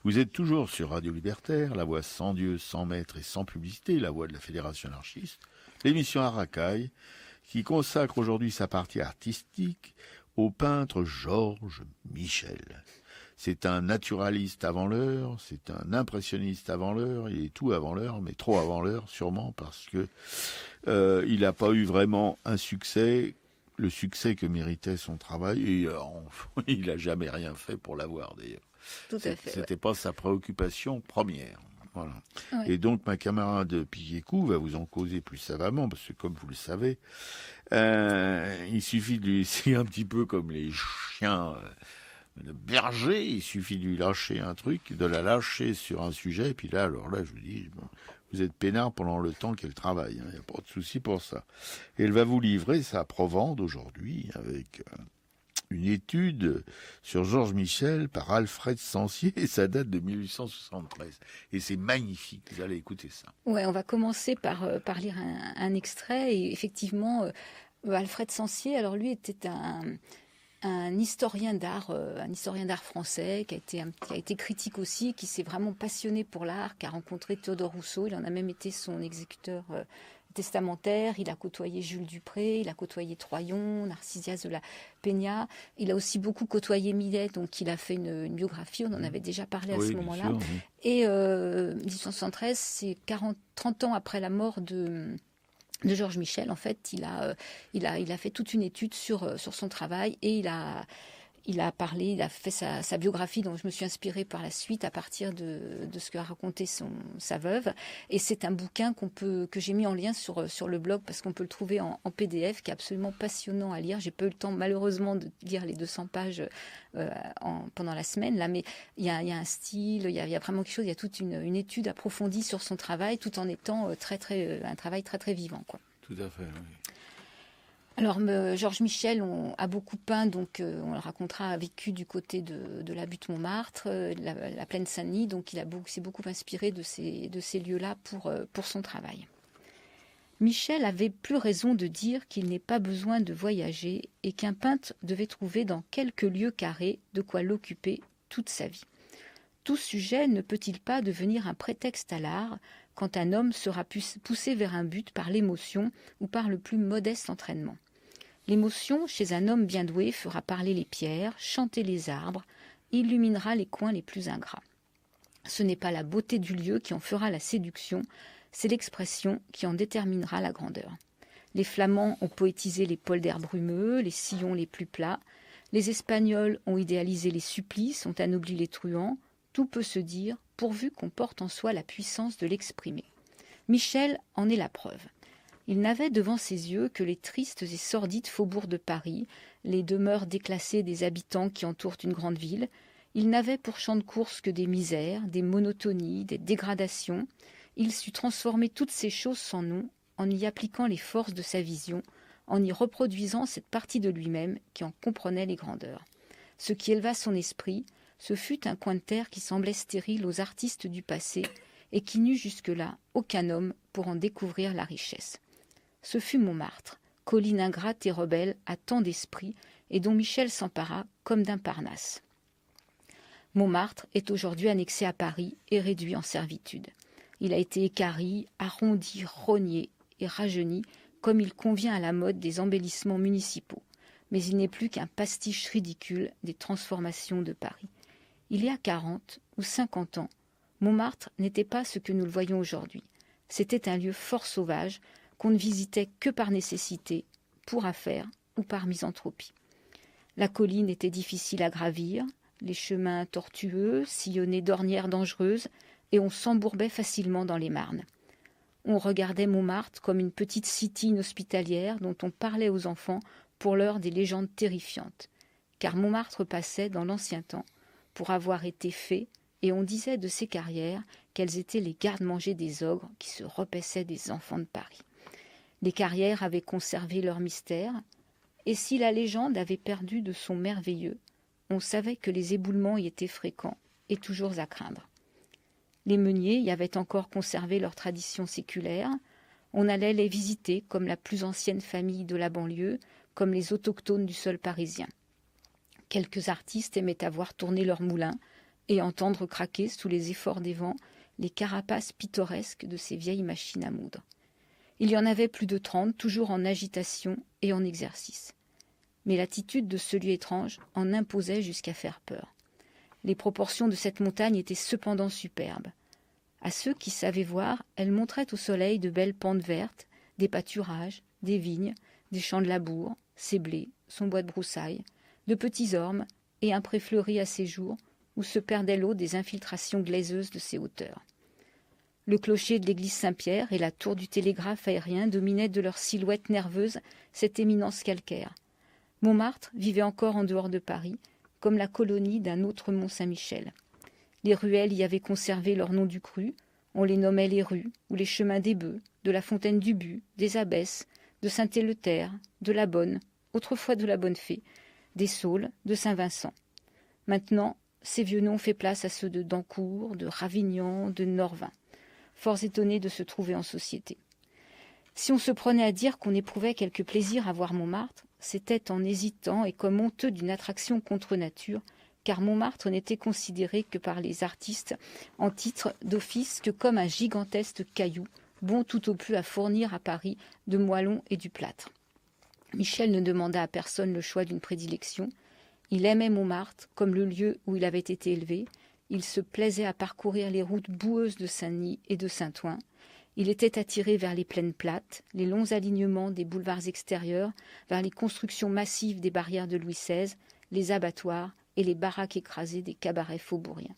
Vous êtes toujours sur Radio Libertaire, la voix sans Dieu, sans maître et sans publicité, la voix de la Fédération anarchiste, l'émission Arakaï, qui consacre aujourd'hui sa partie artistique au peintre Georges Michel. C'est un naturaliste avant l'heure, c'est un impressionniste avant l'heure, il est tout avant l'heure, mais trop avant l'heure sûrement parce que il n'a pas eu vraiment un succès, le succès que méritait son travail, et il n'a jamais rien fait pour l'avoir d'ailleurs. Tout à fait. C'était pas sa préoccupation première. Voilà. Ouais. Et donc ma camarade Piquécou va vous en causer plus savamment, parce que comme vous le savez, il suffit de lui, c'est un petit peu comme les chiens de berger, il suffit de lui lâcher un truc, de la lâcher sur un sujet, et puis là, alors là, je vous dis, bon, vous êtes peinard pendant le temps qu'elle travaille, il n'y a pas de souci pour ça. Et elle va vous livrer sa provende aujourd'hui avec une étude sur Georges Michel par Alfred Sancier, et ça date de 1873. Et c'est magnifique, vous allez écouter ça. Ouais, on va commencer par lire un extrait, et effectivement, Alfred Sancier, alors lui était un historien d'art français qui a été critique aussi, qui s'est vraiment passionné pour l'art, qui a rencontré Théodore Rousseau, il en a même été son exécuteur testamentaire, il a côtoyé Jules Dupré, il a côtoyé Troyon, Narcisias de la Peña, il a aussi beaucoup côtoyé Millet, donc il a fait une biographie, on en avait déjà parlé à ce moment-là. Sûr, oui. Et 1873, c'est 30 ans après la mort de Georges Michel, en fait, il a fait toute une étude sur son travail, et il a fait sa biographie dont je me suis inspirée par la suite à partir de ce qu'a raconté sa veuve. Et c'est un bouquin que j'ai mis en lien sur le blog, parce qu'on peut le trouver en PDF, qui est absolument passionnant à lire. J'ai pas eu le temps, malheureusement, de lire les 200 pages pendant la semaine, là, mais il y a un style, il y a vraiment quelque chose, il y a toute une étude approfondie sur son travail, tout en étant un travail très, très vivant, quoi. Tout à fait, oui. Alors, Georges Michel a beaucoup peint, donc on le racontera, a vécu du côté de la butte Montmartre, la plaine Saint-Denis, donc s'est beaucoup inspiré de ces lieux-là pour son travail. Michel avait plus raison de dire qu'il n'est pas besoin de voyager et qu'un peintre devait trouver dans quelques lieux carrés de quoi l'occuper toute sa vie. Tout sujet ne peut-il pas devenir un prétexte à l'art quand un homme sera poussé vers un but par l'émotion ou par le plus modeste entraînement? L'émotion, chez un homme bien doué, fera parler les pierres, chanter les arbres, illuminera les coins les plus ingrats. Ce n'est pas la beauté du lieu qui en fera la séduction, c'est l'expression qui en déterminera la grandeur. Les Flamands ont poétisé les polders brumeux, les sillons les plus plats, les Espagnols ont idéalisé les supplices, ont anobli les truands, tout peut se dire, pourvu qu'on porte en soi la puissance de l'exprimer. Michel en est la preuve. Il n'avait devant ses yeux que les tristes et sordides faubourgs de Paris, les demeures déclassées des habitants qui entourent une grande ville. Il n'avait pour champ de course que des misères, des monotonies, des dégradations. Il sut transformer toutes ces choses sans nom en y appliquant les forces de sa vision, en y reproduisant cette partie de lui-même qui en comprenait les grandeurs. Ce qui éleva son esprit, ce fut un coin de terre qui semblait stérile aux artistes du passé et qui n'eut jusque-là aucun homme pour en découvrir la richesse. Ce fut Montmartre, colline ingrate et rebelle à tant d'esprit, et dont Michel s'empara comme d'un Parnasse. Montmartre est aujourd'hui annexé à Paris et réduit en servitude. Il a été équarri, arrondi, rogné et rajeuni, comme il convient à la mode des embellissements municipaux. Mais il n'est plus qu'un pastiche ridicule des transformations de Paris. Il y a 40 ou 50 ans, Montmartre n'était pas ce que nous le voyons aujourd'hui. C'était un lieu fort sauvage qu'on ne visitait que par nécessité, pour affaires ou par misanthropie. La colline était difficile à gravir, les chemins tortueux, sillonnés d'ornières dangereuses, et on s'embourbait facilement dans les marnes. On regardait Montmartre comme une petite cité inhospitalière dont on parlait aux enfants pour l'heure des légendes terrifiantes, car Montmartre passait, dans l'ancien temps, pour avoir été fée, et on disait de ces carrières qu'elles étaient les gardes-manger des ogres qui se repaissaient des enfants de Paris. Les carrières avaient conservé leur mystère, et si la légende avait perdu de son merveilleux, on savait que les éboulements y étaient fréquents et toujours à craindre. Les meuniers y avaient encore conservé leur tradition séculaire, on allait les visiter comme la plus ancienne famille de la banlieue, comme les autochtones du sol parisien. Quelques artistes aimaient avoir tourné leurs moulins, et entendre craquer sous les efforts des vents les carapaces pittoresques de ces vieilles machines à moudre. Il y en avait plus de 30, toujours en agitation et en exercice. Mais l'attitude de ce lieu étrange en imposait jusqu'à faire peur. Les proportions de cette montagne étaient cependant superbes. À ceux qui savaient voir, elle montrait au soleil de belles pentes vertes, des pâturages, des vignes, des champs de labour, ses blés, son bois de broussailles, de petits ormes et un pré fleuri à ses jours où se perdait l'eau des infiltrations glaiseuses de ses hauteurs. Le clocher de l'église Saint-Pierre et la tour du télégraphe aérien dominaient de leur silhouette nerveuse cette éminence calcaire. Montmartre vivait encore en dehors de Paris, comme la colonie d'un autre Mont-Saint-Michel. Les ruelles y avaient conservé leur nom du cru, on les nommait les rues ou les chemins des Bœufs, de la Fontaine du But, des Abbesses, de Saint-Éleuthère, de la Bonne, autrefois de la Bonne Fée, des Saules, de Saint-Vincent. Maintenant, ces vieux noms ont fait place à ceux de Dancourt, de Ravignan, de Norvins, fort étonnés de se trouver en société. Si on se prenait à dire qu'on éprouvait quelque plaisir à voir Montmartre, c'était en hésitant et comme honteux d'une attraction contre nature, car Montmartre n'était considéré que par les artistes en titre d'office que comme un gigantesque caillou, bon tout au plus à fournir à Paris de moellons et du plâtre. Michel ne demanda à personne le choix d'une prédilection. Il aimait Montmartre comme le lieu où il avait été élevé. Il se plaisait à parcourir les routes boueuses de Saint-Denis et de Saint-Ouen. Il était attiré vers les plaines plates, les longs alignements des boulevards extérieurs, vers les constructions massives des barrières de Louis XVI, les abattoirs et les baraques écrasées des cabarets faubouriens.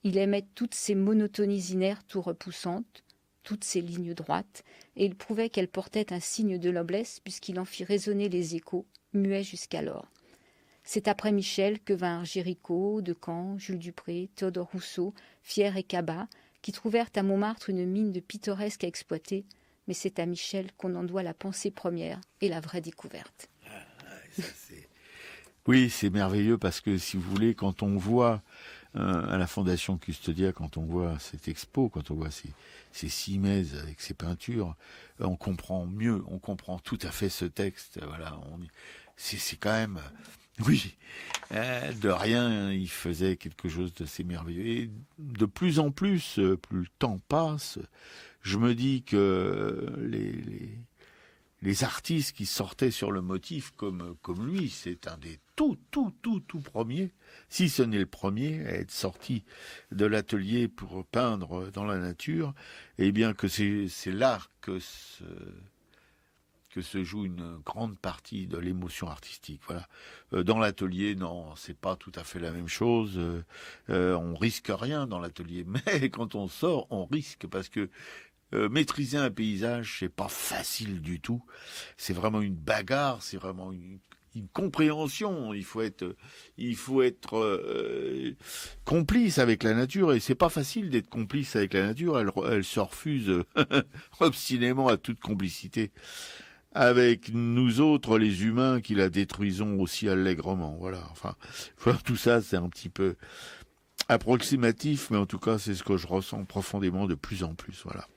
Il aimait toutes ces monotonies inertes ou repoussantes, toutes ces lignes droites, et il prouvait qu'elles portaient un signe de noblesse puisqu'il en fit résonner les échos, muets jusqu'alors. C'est après Michel que vinrent Géricault, Decamps, Jules Dupré, Théodore Rousseau, Fière et Cabas, qui trouvèrent à Montmartre une mine de pittoresque à exploiter, mais c'est à Michel qu'on en doit la pensée première et la vraie découverte. Oui, c'est merveilleux parce que, si vous voulez, quand on voit à la Fondation Custodia, quand on voit cette expo, quand on voit ces cimaises avec ces peintures, on comprend mieux, on comprend tout à fait ce texte. Voilà, c'est quand même... Oui, de rien, il faisait quelque chose d'assez merveilleux. Et de plus en plus, plus le temps passe, je me dis que les artistes qui sortaient sur le motif comme lui, c'est un des tout premiers, si ce n'est le premier, à être sorti de l'atelier pour peindre dans la nature, et bien que c'est là que se joue une grande partie de l'émotion artistique. Voilà. Dans l'atelier, non, c'est pas tout à fait la même chose. On risque rien dans l'atelier, mais quand on sort, on risque parce que maîtriser un paysage, c'est pas facile du tout. C'est vraiment une bagarre, c'est vraiment une compréhension. Il faut être complice avec la nature, et c'est pas facile d'être complice avec la nature. Elle se refuse obstinément à toute complicité avec nous autres, les humains, qui la détruisons aussi allègrement. Voilà. Enfin, tout ça, c'est un petit peu approximatif, mais en tout cas, c'est ce que je ressens profondément de plus en plus. Voilà.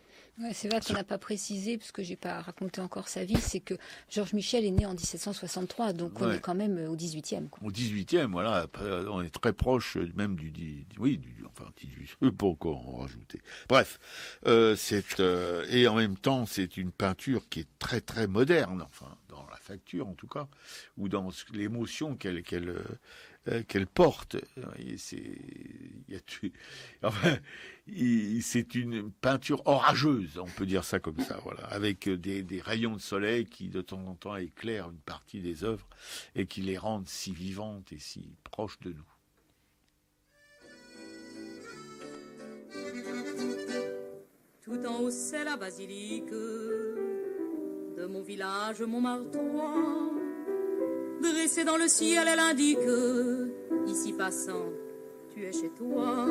Ouais, c'est vrai qu'on n'a pas précisé, parce que j'ai pas raconté encore sa vie, c'est que Georges Michel est né en 1763, donc on est quand même au 18e. Quoi. Au 18e, voilà, on est très proche même enfin, je peux encore en rajouter. Bref, et en même temps, c'est une peinture qui est très très moderne, enfin, dans la facture en tout cas, ou dans l'émotion qu'elle porte. C'est une peinture orageuse, on peut dire ça comme ça, voilà, avec des rayons de soleil qui de temps en temps éclairent une partie des œuvres et qui les rendent si vivantes et si proches de nous. Tout en haut c'est la basilique de mon village Montmartrois. Dressée dans le ciel, elle indique: ici passant, tu es chez toi.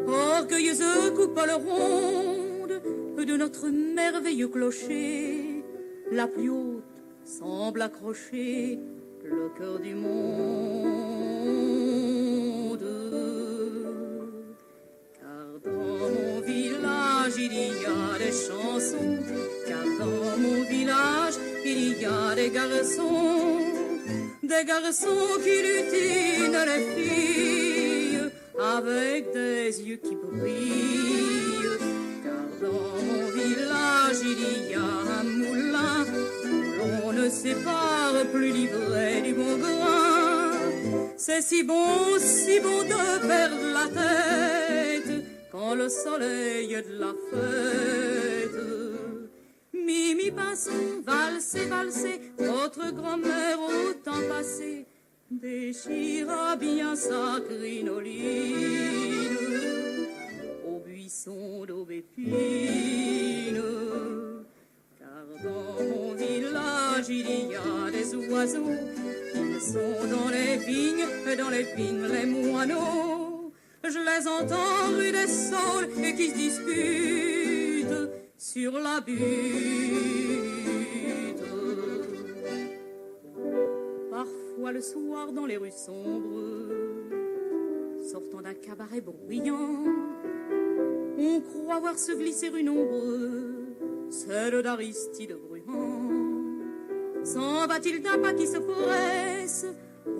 Orgueilleuse coupole ronde de notre merveilleux clocher, la plus haute semble accrocher le cœur du monde. Car dans mon village il y a des chansons, car dans mon village il y a des garçons qui lutinent les filles avec des yeux qui brillent, car dans mon village il y a un moulin où l'on ne sépare plus l'ivraie du bon grain. C'est si bon de perdre la tête quand le soleil est de la fête. Mimi Pinson, valsez, valsez, votre grand-mère au temps passé déchira bien sa crinoline au buisson d'aubépine. Car dans mon village il y a des oiseaux, ils sont dans les vignes les moineaux. Je les entends rue des Saules et qui se disputent sur la butte. Parfois le soir dans les rues sombres, sortant d'un cabaret bruyant, on croit voir se glisser une ombre, celle d'Aristide Bruand. S'en va-t-il d'un pas qui se foresse,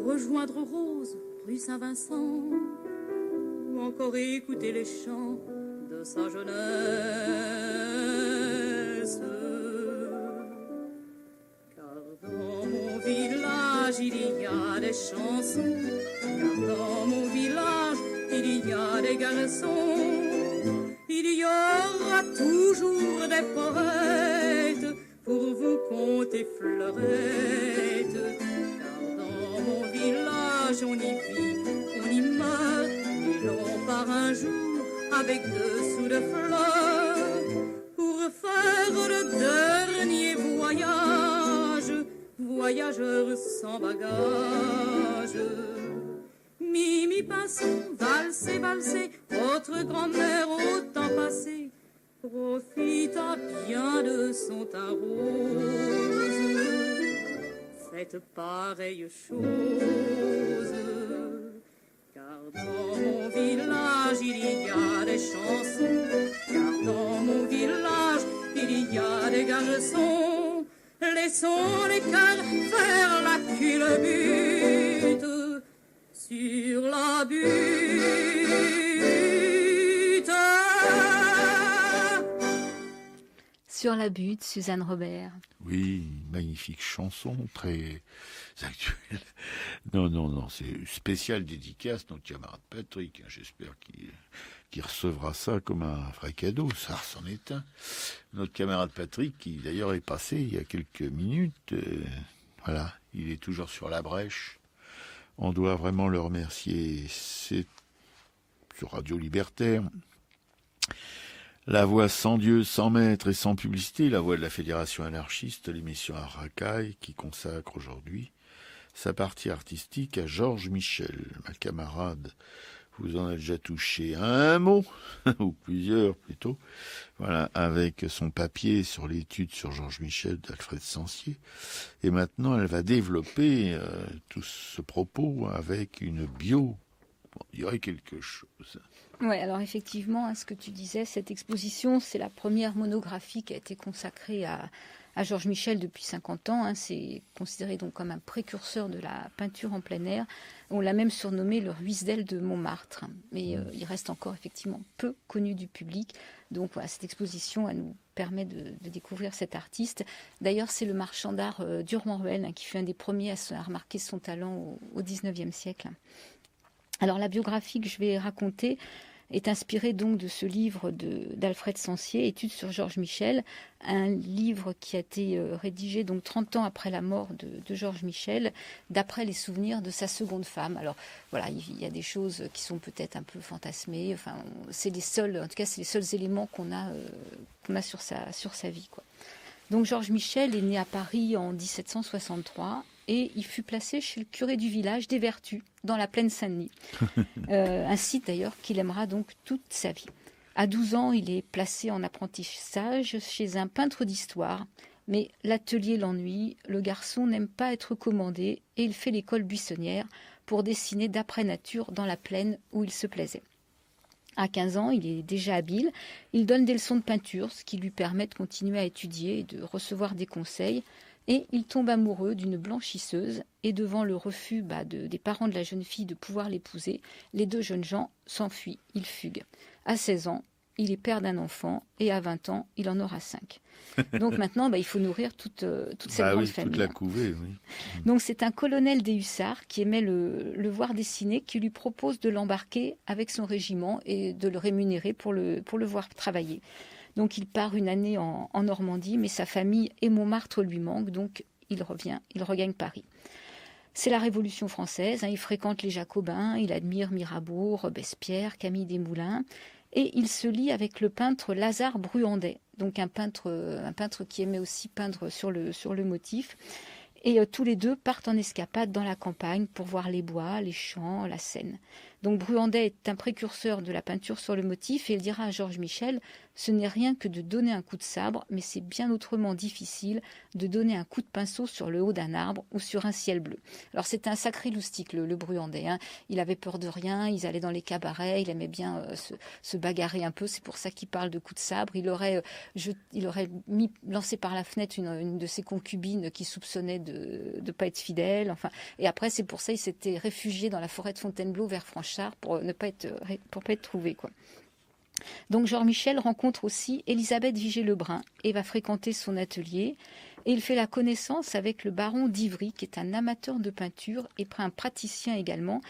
rejoindre Rose, rue Saint-Vincent, ou encore écouter les chants de sa jeunesse? Car dans mon village il y a des chansons, car dans mon village il y a des garçons. Il y aura toujours des poètes pour vous conter fleurettes. Car dans mon village on y vit, on y meurt, et l'on part un jour avec 2 sous de fleurs pour faire le dernier voyage, voyageur sans bagage. Mimi Pinson, valsez, valsez, votre grand-mère au temps passé profita bien de son teint rose. Faites pareille chose, car dans mon village il y a des chansons, car dans mon village il y a des garçons. Laissons l'écart faire la culbute sur la butte. Sur la butte, Suzanne Robert. Oui, magnifique chanson, très actuelle. Non, c'est spécial dédicace, notre camarade Patrick. J'espère qu'il recevra ça comme un vrai cadeau. Ça c'en est un. Notre camarade Patrick, qui d'ailleurs est passé il y a quelques minutes, voilà, il est toujours sur la brèche. On doit vraiment le remercier. C'est sur Radio Libertaire. La voix sans Dieu, sans maître et sans publicité, la voix de la Fédération anarchiste, l'émission à Racaille, qui consacre aujourd'hui sa partie artistique à Georges Michel. Ma camarade, vous en avez déjà touché un mot, ou plusieurs plutôt, voilà, avec son papier sur l'étude sur Georges Michel d'Alfred Sancier. Et maintenant, elle va développer tout ce propos avec une bio, on dirait quelque chose. Oui, alors effectivement, ce que tu disais, cette exposition, c'est la première monographie qui a été consacrée à Georges Michel depuis 50 ans. C'est considéré donc comme un précurseur de la peinture en plein air. On l'a même surnommé le Ruisdael de Montmartre. Mais il reste encore effectivement peu connu du public. Donc voilà, cette exposition, elle nous permet de découvrir cet artiste. D'ailleurs, c'est le marchand d'art d'Urban-Ruel qui fut un des premiers à remarquer son talent au XIXe siècle. Alors la biographie que je vais raconter est inspirée donc de ce livre d'Alfred Sancier, Études sur Georges Michel, un livre qui a été rédigé donc 30 ans après la mort de Georges Michel, d'après les souvenirs de sa seconde femme. Alors voilà, il y a des choses qui sont peut-être un peu fantasmées. Enfin, c'est les seuls éléments qu'on a sur sa vie, quoi. Donc Georges Michel est né à Paris en 1763 et il fut placé chez le curé du village des Vertus, dans la plaine Saint-Denis. Un site d'ailleurs qu'il aimera donc toute sa vie. À 12 ans, il est placé en apprentissage chez un peintre d'histoire, mais l'atelier l'ennuie, le garçon n'aime pas être commandé et il fait l'école buissonnière pour dessiner d'après nature dans la plaine où il se plaisait. À 15 ans, il est déjà habile, il donne des leçons de peinture, ce qui lui permet de continuer à étudier et de recevoir des conseils, Et il tombe amoureux d'une blanchisseuse et devant le refus des parents de la jeune fille de pouvoir l'épouser, les deux jeunes gens s'enfuient, ils fuguent. À 16 ans, il est père d'un enfant et à 20 ans, il en aura 5. Donc maintenant, il faut nourrir toute cette grande famille. Toute la couvée, oui. Donc c'est un colonel des hussards qui aimait le voir dessiner, qui lui propose de l'embarquer avec son régiment et de le rémunérer pour le voir travailler. Donc il part une année en Normandie, mais sa famille et Montmartre lui manquent, donc il regagne Paris. C'est la Révolution française, il fréquente les Jacobins, il admire Mirabeau, Robespierre, Camille Desmoulins, et il se lie avec le peintre Lazare Bruandet, donc un peintre qui aimait aussi peindre sur le motif. Et tous les deux partent en escapade dans la campagne pour voir les bois, les champs, la Seine. Donc Bruandet est un précurseur de la peinture sur le motif et il dira à Georges Michel « Ce n'est rien que de donner un coup de sabre, mais c'est bien autrement difficile de donner un coup de pinceau sur le haut d'un arbre ou sur un ciel bleu. » Alors c'était un sacré loustic, le Bruandet. Il avait peur de rien, il allait dans les cabarets, il aimait bien se bagarrer un peu. C'est pour ça qu'il parle de coup de sabre. Il aurait lancé par la fenêtre une de ses concubines qui soupçonnait de ne pas être fidèle. Et après, c'est pour ça qu'il s'était réfugié dans la forêt de Fontainebleau vers Franchard pour ne pas être trouvé, quoi. Donc Georges Michel rencontre aussi Élisabeth Vigée-Lebrun et va fréquenter son atelier. Et il fait la connaissance avec le baron d'Ivry, qui est un amateur de peinture et un praticien également.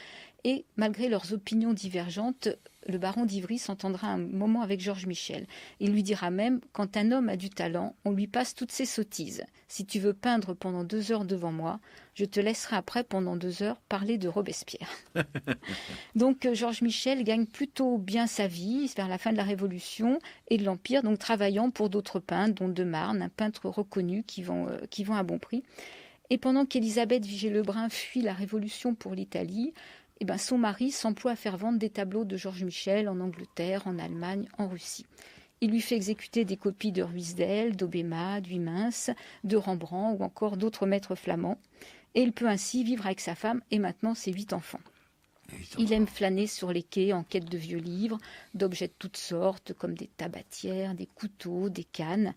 Et malgré leurs opinions divergentes, le baron d'Ivry s'entendra un moment avec Georges Michel. Il lui dira même « Quand un homme a du talent, on lui passe toutes ses sottises. Si tu veux peindre pendant 2 heures devant moi, je te laisserai après pendant 2 heures parler de Robespierre. » Donc Georges Michel gagne plutôt bien sa vie vers la fin de la Révolution et de l'Empire, donc travaillant pour d'autres peintres, dont De Marne, un peintre reconnu qui vend à bon prix. Et pendant qu'Élisabeth Vigée-Lebrun fuit la Révolution pour l'Italie, son mari s'emploie à faire vendre des tableaux de Georges Michel en Angleterre, en Allemagne, en Russie. Il lui fait exécuter des copies de Ruysdael, d'Hobbema, d'Huysmans, de Rembrandt ou encore d'autres maîtres flamands. Et il peut ainsi vivre avec sa femme et maintenant ses 8 enfants. Il aime flâner sur les quais en quête de vieux livres, d'objets de toutes sortes comme des tabatières, des couteaux, des cannes.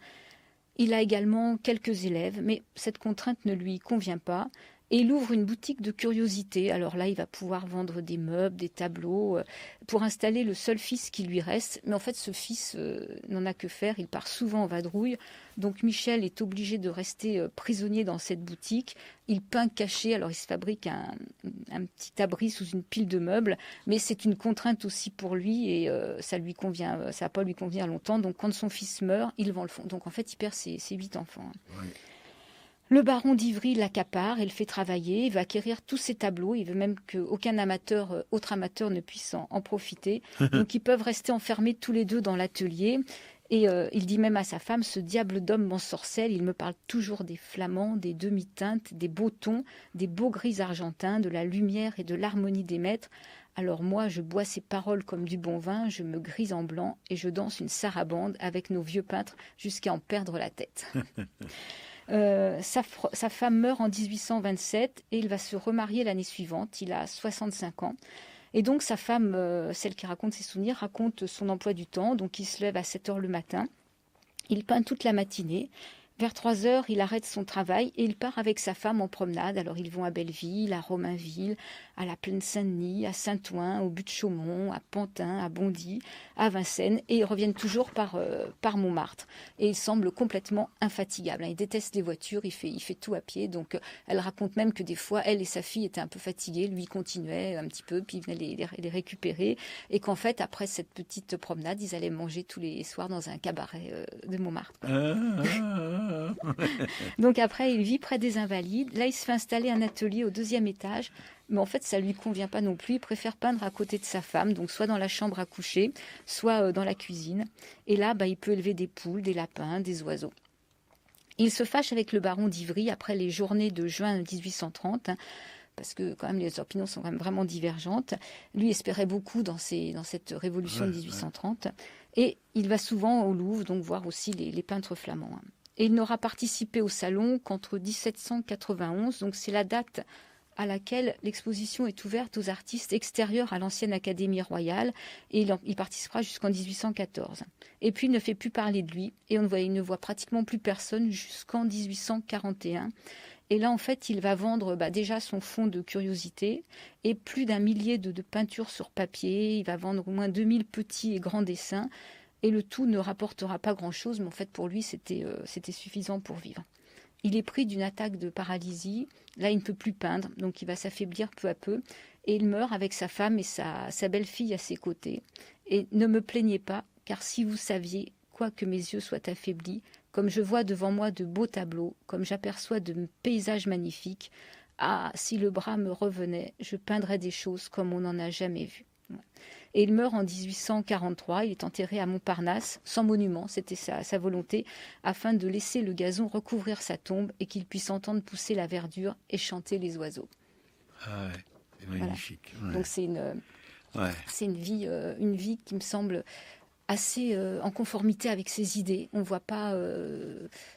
Il a également quelques élèves, mais cette contrainte ne lui convient pas. Et il ouvre une boutique de curiosités. Alors là, il va pouvoir vendre des meubles, des tableaux, pour installer le seul fils qui lui reste. Mais en fait, ce fils n'en a que faire. Il part souvent en vadrouille. Donc Michel est obligé de rester prisonnier dans cette boutique. Il peint caché. Alors il se fabrique un petit abri sous une pile de meubles. Mais c'est une contrainte aussi pour lui et ça va pas lui convenir longtemps. Donc quand son fils meurt, il vend le fonds. Donc en fait, il perd ses 8 enfants. Oui. Le baron d'Ivry l'accapare et le fait travailler. Il va acquérir tous ses tableaux. Il veut même qu'aucun autre amateur ne puisse en profiter. Donc ils peuvent rester enfermés tous les deux dans l'atelier. Et il dit même à sa femme, ce diable d'homme m'ensorcelle, il me parle toujours des flamands, des demi-teintes, des beaux tons, des beaux gris argentins, de la lumière et de l'harmonie des maîtres. Alors moi, je bois ces paroles comme du bon vin, je me grise en blanc et je danse une sarabande avec nos vieux peintres jusqu'à en perdre la tête. Sa femme meurt en 1827 et il va se remarier l'année suivante. Il a 65 ans. Et donc sa femme, celle qui raconte ses souvenirs, raconte son emploi du temps. Donc il se lève à 7 heures le matin. Il peint toute la matinée. Vers 3 heures, il arrête son travail et il part avec sa femme en promenade. Alors ils vont à Belleville, à Romainville, à la Plaine Saint-Denis, à Saint-Ouen, au but de Chaumont, à Pantin, à Bondy, à Vincennes. Et ils reviennent toujours par Montmartre. Et il semble complètement infatigable. Il déteste les voitures, il fait tout à pied. Donc elle raconte même que des fois, elle et sa fille étaient un peu fatiguées. Lui continuait un petit peu, puis il venait les récupérer. Et qu'en fait, après cette petite promenade, ils allaient manger tous les soirs dans un cabaret de Montmartre. Donc après, il vit près des Invalides. Là, il se fait installer un atelier au 2e étage. Mais en fait, ça lui convient pas non plus. Il préfère peindre à côté de sa femme, donc soit dans la chambre à coucher, soit dans la cuisine. Et là, il peut élever des poules, des lapins, des oiseaux. Il se fâche avec le baron d'Ivry après les journées de juin 1830, parce que quand même les opinions sont quand même vraiment divergentes. Lui espérait beaucoup dans cette révolution de 1830. Et il va souvent au Louvre, donc voir aussi les peintres flamands. Et il n'aura participé au salon qu'entre 1791, donc c'est la date à laquelle l'exposition est ouverte aux artistes extérieurs à l'ancienne Académie royale, et il participera jusqu'en 1814. Et puis il ne fait plus parler de lui, et il ne voit pratiquement plus personne jusqu'en 1841. Et là, en fait, il va vendre déjà son fonds de curiosités et plus d'1 millier de peintures sur papier. Il va vendre au moins 2000 petits et grands dessins. Et le tout ne rapportera pas grand-chose, mais en fait, pour lui, c'était suffisant pour vivre. Il est pris d'une attaque de paralysie. Là, il ne peut plus peindre, donc il va s'affaiblir peu à peu. Et il meurt avec sa femme et sa belle-fille à ses côtés. Et ne me plaignez pas, car si vous saviez, quoique mes yeux soient affaiblis, comme je vois devant moi de beaux tableaux, comme j'aperçois de paysages magnifiques, ah, si le bras me revenait, je peindrais des choses comme on n'en a jamais vu. Et il meurt en 1843, il est enterré à Montparnasse, sans monument, c'était sa volonté, afin de laisser le gazon recouvrir sa tombe et qu'il puisse entendre pousser la verdure et chanter les oiseaux. Ah ouais, c'est magnifique. Voilà. Ouais. Donc c'est une vie qui me semble assez en conformité avec ses idées. On ne voit pas...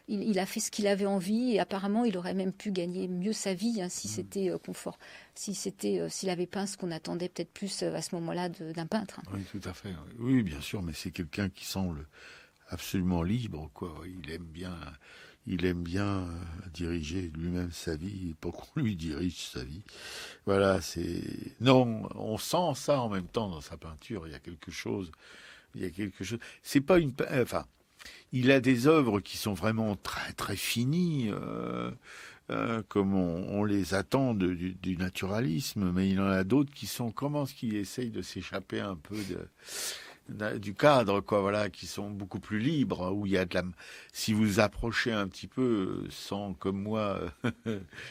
il a fait ce qu'il avait envie et apparemment, il aurait même pu gagner mieux sa vie si c'était confort. S'il avait peint ce qu'on attendait peut-être plus à ce moment-là d'un peintre. Oui, tout à fait. Oui, bien sûr, mais c'est quelqu'un qui semble absolument libre, quoi. Il aime bien diriger lui-même sa vie, pas qu'on lui dirige sa vie. Voilà, non, on sent ça en même temps dans sa peinture. Il y a quelque chose. C'est pas enfin, il a des œuvres qui sont vraiment très très finies, comme on les attend du naturalisme, mais il en a d'autres qui essayent de s'échapper un peu du cadre, quoi, voilà, qui sont beaucoup plus libres, où il y a si vous approchez un petit peu, sans, comme moi,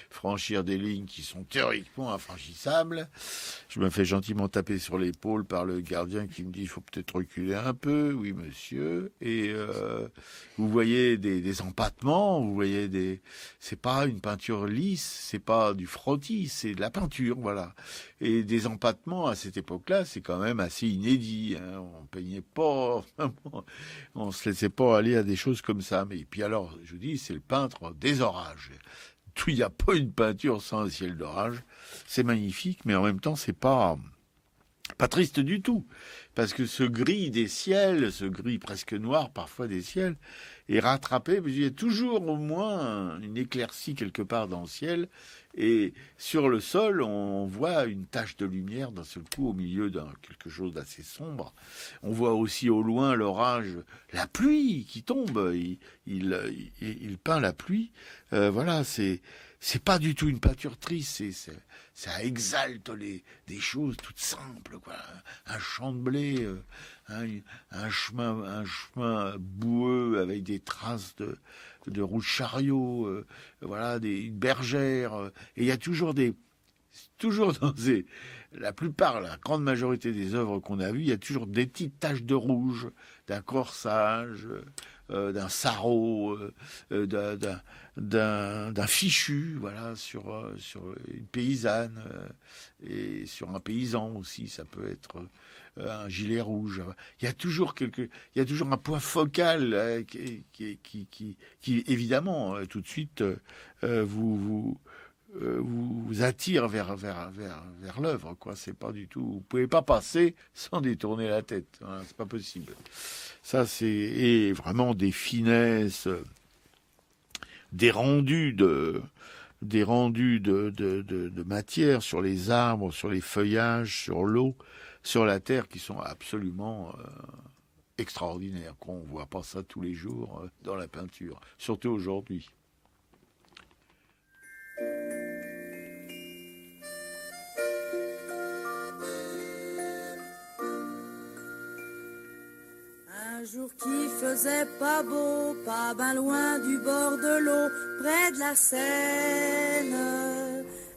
franchir des lignes qui sont théoriquement infranchissables, je me fais gentiment taper sur l'épaule par le gardien qui me dit, il faut peut-être reculer un peu, oui, monsieur, et vous voyez des empattements, c'est pas une peinture lisse, c'est pas du frottis, c'est de la peinture, voilà. Et des empattements, à cette époque-là, c'est quand même assez inédit, hein. On peignait pas, on se laissait pas aller à des choses comme ça. Mais puis alors, je vous dis, c'est le peintre des orages. Il n'y a pas une peinture sans un ciel d'orage. C'est magnifique, mais en même temps, c'est pas triste du tout. Parce que ce gris des ciels, ce gris presque noir parfois des ciels, est rattrapé, parce qu'il y a toujours au moins une éclaircie quelque part dans le ciel, et sur le sol, on voit une tache de lumière d'un seul coup au milieu d'un quelque chose d'assez sombre. On voit aussi au loin l'orage, la pluie qui tombe, il peint la pluie. Voilà, c'est pas du tout une peinture triste, ça exalte des choses toutes simples, quoi. Un champ de blé, un chemin boueux avec des traces de roues de chariot, voilà, une bergère, et il y a toujours la plupart, la grande majorité des œuvres qu'on a vues, il y a toujours des petites taches de rouge, d'un corsage, d'un sarrau, d'un fichu, voilà, sur une paysanne, et sur un paysan aussi, ça peut être un gilet rouge. Il y a toujours un point focal qui évidemment tout de suite vous attire vers l'œuvre, quoi. C'est pas du tout. Vous pouvez pas passer sans détourner la tête. Hein, c'est pas possible. Ça, et vraiment des finesses, des rendus de matière sur les arbres, sur les feuillages, sur l'eau, sur la terre, qui sont absolument extraordinaires. On voit pas ça tous les jours dans la peinture, surtout aujourd'hui. Un jour qui faisait pas beau, pas ben loin du bord de l'eau, près de la Seine,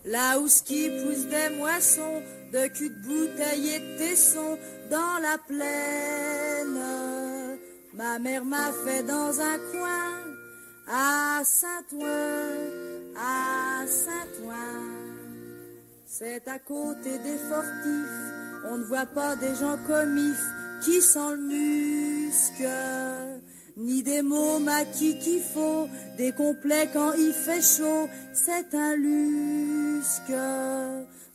là où ski pousse des moissons, de cul de bouteille et de tessons dans la plaine. Ma mère m'a fait dans un coin, à Saint-Ouen, à Saint-Ouen. C'est à côté des fortifs, on ne voit pas des gens comme if qui sent le musc, ni des mots maquis qu'il faut, des complets quand il fait chaud. C'est un lusque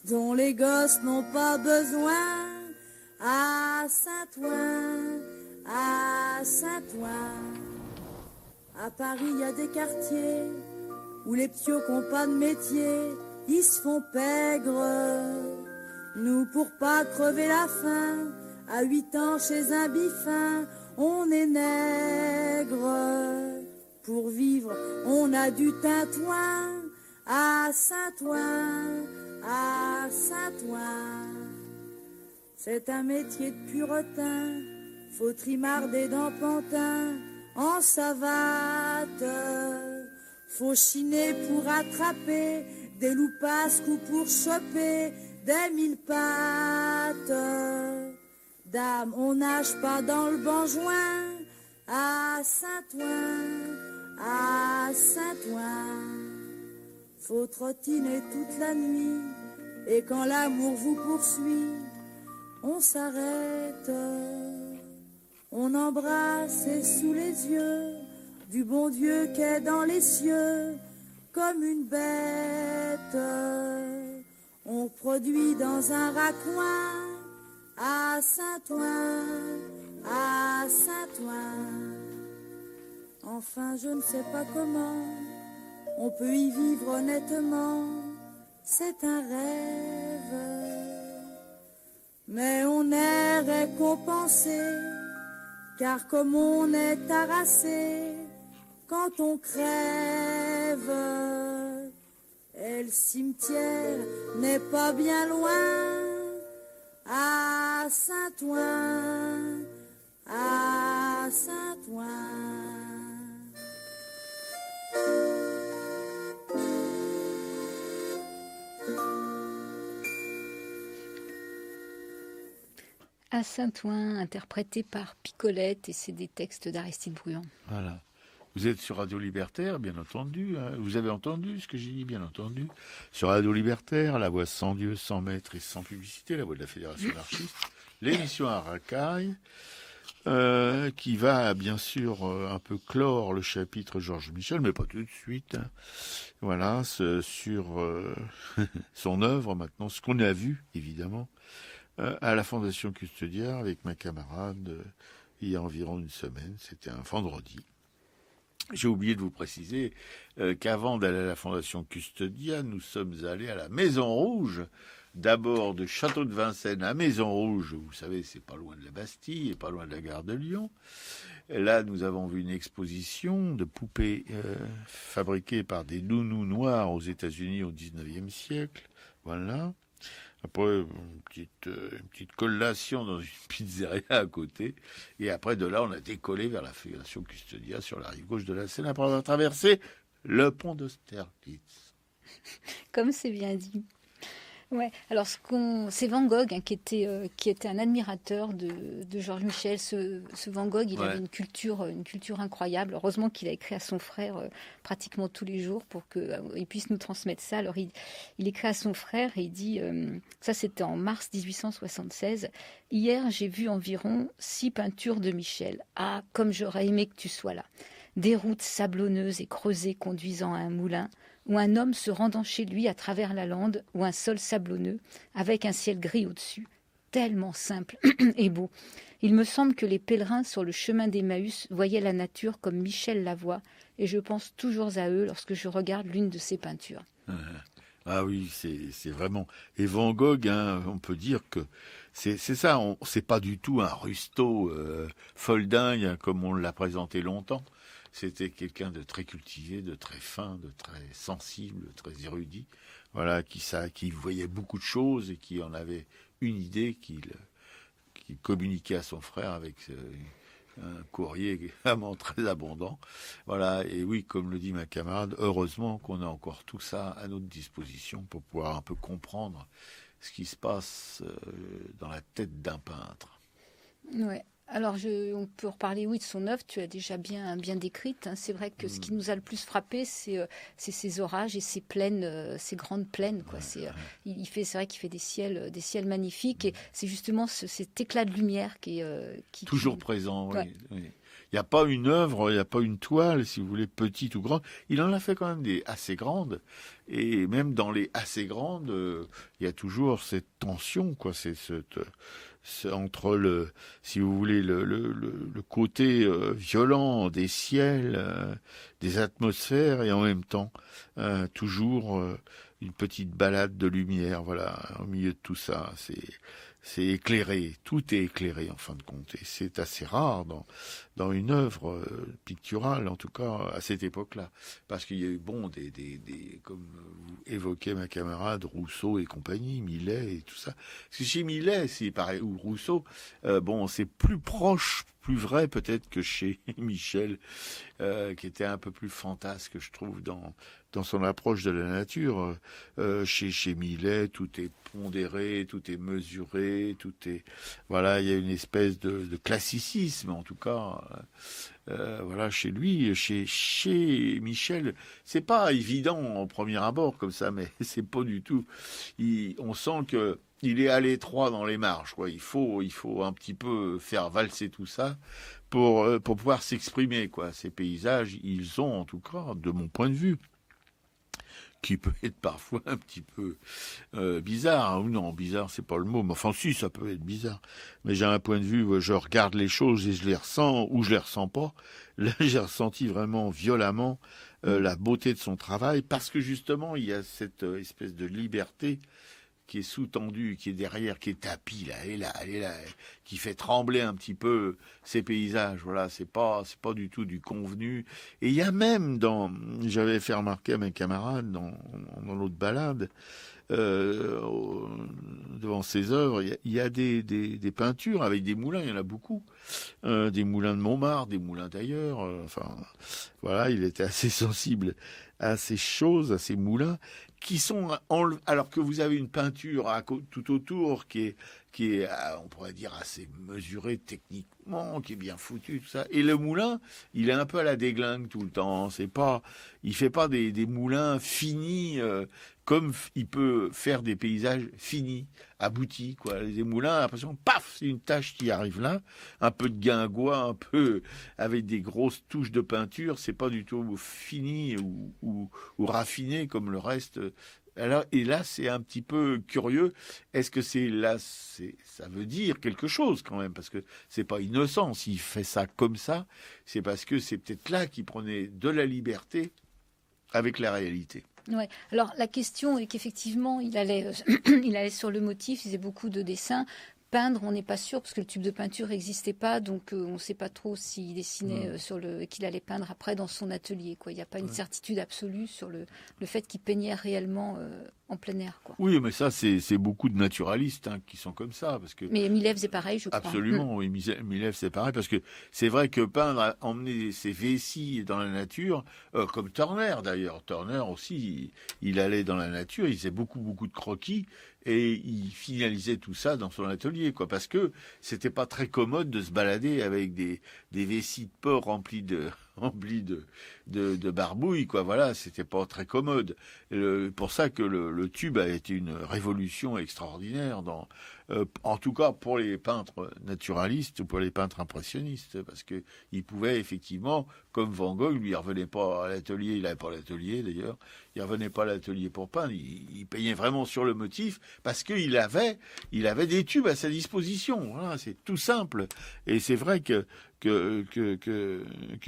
dont les gosses n'ont pas besoin. À Saint-Ouen, à Saint-Ouen. À Paris, il y a des quartiers où les ptios qui n'ont pas de métier, ils se font pègres. Nous, pour pas crever la faim, à 8 ans chez un biffin, on est nègre. Pour vivre, on a du tintouin. À Saint-Ouen, à Saint-Ouen. C'est un métier de puretin, faut trimarder dans Pantin, en savate. Faut chiner pour attraper des loupasques ou pour choper des mille pattes. Dame, on nage pas dans le Benjoin. À Saint-Ouen, à Saint-Ouen. Faut trottiner toute la nuit, et quand l'amour vous poursuit, on s'arrête, on embrasse et sous les yeux du bon Dieu qu'est dans les cieux, comme une bête, on produit dans un raccoin. À Saint-Ouen, à Saint-Ouen. Enfin, je ne sais pas comment on peut y vivre honnêtement, c'est un rêve. Mais on est récompensé, car comme on est harassé, quand on crève, et le cimetière n'est pas bien loin. À Saint-Ouen, à Saint-Ouen. À Saint-Ouen, interprété par Picolette, et c'est des textes d'Aristide Bruand. Voilà. Vous êtes sur Radio Libertaire, bien entendu. Hein. Vous avez entendu ce que j'ai dit, bien entendu. Sur Radio Libertaire, la voix sans Dieu, sans maître et sans publicité, la voix de la Fédération anarchiste. L'émission à Racaille, qui va bien sûr un peu clore le chapitre Georges Michel, mais pas tout de suite. Hein. Voilà, sur son œuvre maintenant, ce qu'on a vu, évidemment, à la Fondation Custodia avec ma camarade il y a environ une semaine. C'était un vendredi. J'ai oublié de vous préciser qu'avant d'aller à la Fondation Custodia, nous sommes allés à la Maison Rouge. D'abord de Château de Vincennes à Maison Rouge. Vous savez, c'est pas loin de la Bastille et pas loin de la gare de Lyon. Et là, nous avons vu une exposition de poupées fabriquées par des nounous noirs aux États-Unis au XIXe siècle. Voilà. Après, une petite collation dans une pizzeria à côté. Et après, de là, on a décollé vers la Fondation Custodia sur la rive gauche de la Seine après avoir traversé le pont d'Austerlitz. Comme c'est bien dit. Ouais. Alors, c'est Van Gogh hein, qui était un admirateur de Georges Michel. Ce Van Gogh, il avait une culture incroyable. Heureusement qu'il a écrit à son frère pratiquement tous les jours pour qu'il puisse nous transmettre ça. Alors, il écrit à son frère et il dit, ça c'était en mars 1876, « Hier, j'ai vu environ 6 peintures de Michel. Ah, comme j'aurais aimé que tu sois là. Des routes sablonneuses et creusées conduisant à un moulin, ou un homme se rendant chez lui à travers la lande, ou un sol sablonneux, avec un ciel gris au-dessus. Tellement simple et beau. Il me semble que les pèlerins sur le chemin d'Emmaüs voyaient la nature comme Michel la voit, et je pense toujours à eux lorsque je regarde l'une de ses peintures. » Ah oui, c'est vraiment... Et Van Gogh, hein, on peut dire que c'est ça, c'est pas du tout un rusto foldingue hein, comme on l'a présenté longtemps. C'était quelqu'un de très cultivé, de très fin, de très sensible, de très érudit, voilà, qui voyait beaucoup de choses et qui en avait une idée qu'il communiquait à son frère avec un courrier vraiment très abondant. Voilà, et oui, comme le dit ma camarade, heureusement qu'on a encore tout ça à notre disposition pour pouvoir un peu comprendre ce qui se passe dans la tête d'un peintre. Ouais. Alors, on peut reparler, oui, de son œuvre, tu l'as déjà bien décrite. Hein. C'est vrai que ce qui nous a le plus frappé, c'est ces orages et ces plaines, ces grandes plaines. Quoi. C'est vrai qu'il fait des ciels magnifiques. Et c'est justement cet éclat de lumière qui toujours présent, ouais. oui. Il n'y a pas une œuvre, il n'y a pas une toile, si vous voulez, petite ou grande. Il en a fait quand même des assez grandes. Et même dans les assez grandes, il y a toujours cette tension, quoi. C'est entre le, si vous voulez, le côté violent des ciels, des atmosphères, et en même temps, toujours une petite balade de lumière, voilà, au milieu de tout ça. C'est éclairé, tout est éclairé en fin de compte, et c'est assez rare dans une œuvre picturale, en tout cas à cette époque-là, parce qu'il y a eu des comme vous évoquez ma camarade Rousseau et compagnie, Millet et tout ça. Parce que chez Millet, c'est pareil, ou Rousseau, c'est plus proche, plus vrai peut-être que chez Michel, qui était un peu plus fantasque, je trouve, dans son approche de la nature. Chez Millet, tout est pondéré, tout est mesuré, voilà, il y a une espèce de classicisme, en tout cas. Chez lui, chez Michel, c'est pas évident au premier abord comme ça, mais c'est pas du tout. On sent que il est à l'étroit dans les marges, quoi. Il faut un petit peu faire valser tout ça pour pouvoir s'exprimer, quoi. Ces paysages, ils ont, en tout cas, de mon point de vue, qui peut être parfois un petit peu bizarre, ou non, bizarre, c'est pas le mot, mais enfin si, ça peut être bizarre. Mais j'ai un point de vue, je regarde les choses et je les ressens, ou je les ressens pas. Là, j'ai ressenti vraiment violemment la beauté de son travail, parce que justement, il y a cette espèce de liberté qui est sous-tendu, qui est derrière, qui est tapis, là, et là, et là, qui fait trembler un petit peu ces paysages. Voilà, c'est pas du tout du convenu. Et il y a même j'avais fait remarquer à mes camarades dans l'autre balade, devant ses œuvres, il y a des peintures avec des moulins, il y en a beaucoup. Des moulins de Montmartre, des moulins d'ailleurs. Voilà, il était assez sensible à ces choses, à ces moulins, qui sont, alors que vous avez une peinture tout autour qui est, on pourrait dire, assez mesurée techniquement, qui est bien foutue, tout ça. Et le moulin, il est un peu à la déglingue tout le temps. Il fait pas des moulins finis, comme il peut faire des paysages finis, aboutis, quoi. Les moulins, l'impression, paf, c'est une tache qui arrive là, un peu de guingois, un peu avec des grosses touches de peinture. C'est pas du tout fini ou raffiné comme le reste. Alors, et là, c'est un petit peu curieux. Est-ce que ça veut dire quelque chose quand même, parce que c'est pas innocent. S'il fait ça comme ça, c'est parce que c'est peut-être là qu'il prenait de la liberté avec la réalité. Ouais. Alors la question est qu'effectivement, il allait sur le motif, il faisait beaucoup de dessins. Peindre, on n'est pas sûr parce que le tube de peinture n'existait pas, donc on ne sait pas trop s'il dessinait qu'il allait peindre après dans son atelier, quoi. Il n'y a pas une certitude absolue sur le fait qu'il peignait réellement en plein air, quoi. Oui, mais ça, c'est beaucoup de naturalistes qui sont comme ça, parce que. Mais Millet faisait pareil, je crois. Absolument, oui, Millet c'est pareil, parce que c'est vrai que peindre, emmener ses vessies dans la nature, comme Turner d'ailleurs. Turner aussi, il allait dans la nature, il faisait beaucoup de croquis. Et il finalisait tout ça dans son atelier, quoi, parce que c'était pas très commode de se balader avec des vessies de porc remplies de barbouilles, quoi. Voilà, c'était pas très commode. Pour ça que le tube a été une révolution extraordinaire en tout cas pour les peintres naturalistes ou pour les peintres impressionnistes, parce que il pouvait effectivement, comme Van Gogh, lui, il revenait pas à l'atelier, il n'avait pas l'atelier d'ailleurs, il revenait pas à l'atelier pour peindre, il peignait vraiment sur le motif, parce qu'il avait des tubes à sa disposition. Voilà, c'est tout simple. Et c'est vrai que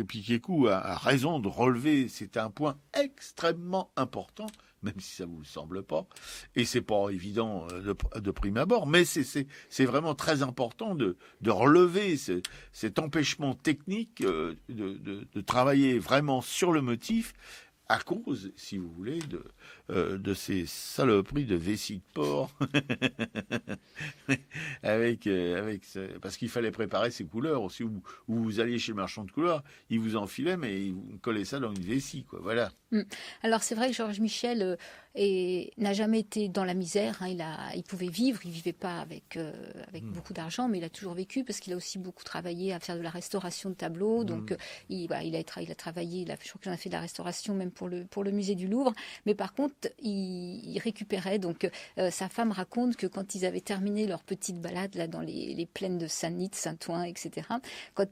Piquécoult a raison de relever, c'est un point extrêmement important, même si ça vous semble pas, et c'est pas évident de prime abord, mais c'est vraiment très important de relever cet empêchement technique de travailler vraiment sur le motif, à cause, si vous voulez, de ces saloperies de vessie de porc, parce qu'il fallait préparer ces couleurs aussi, où vous alliez chez le marchand de couleurs, il vous enfilait, mais il vous collait ça dans une vessie, quoi. Voilà. Alors c'est vrai que Georges Michel n'a jamais été dans la misère, hein. Il pouvait vivre, il vivait pas avec beaucoup d'argent, mais il a toujours vécu parce qu'il a aussi beaucoup travaillé à faire de la restauration de tableaux. Donc il a travaillé, je crois qu'il en a fait de la restauration même pour le musée du Louvre. Mais par contre, il récupérait. Donc, sa femme raconte que quand ils avaient terminé leur petite balade là dans les plaines de Saint-Denis, de Saint-Ouen, etc.,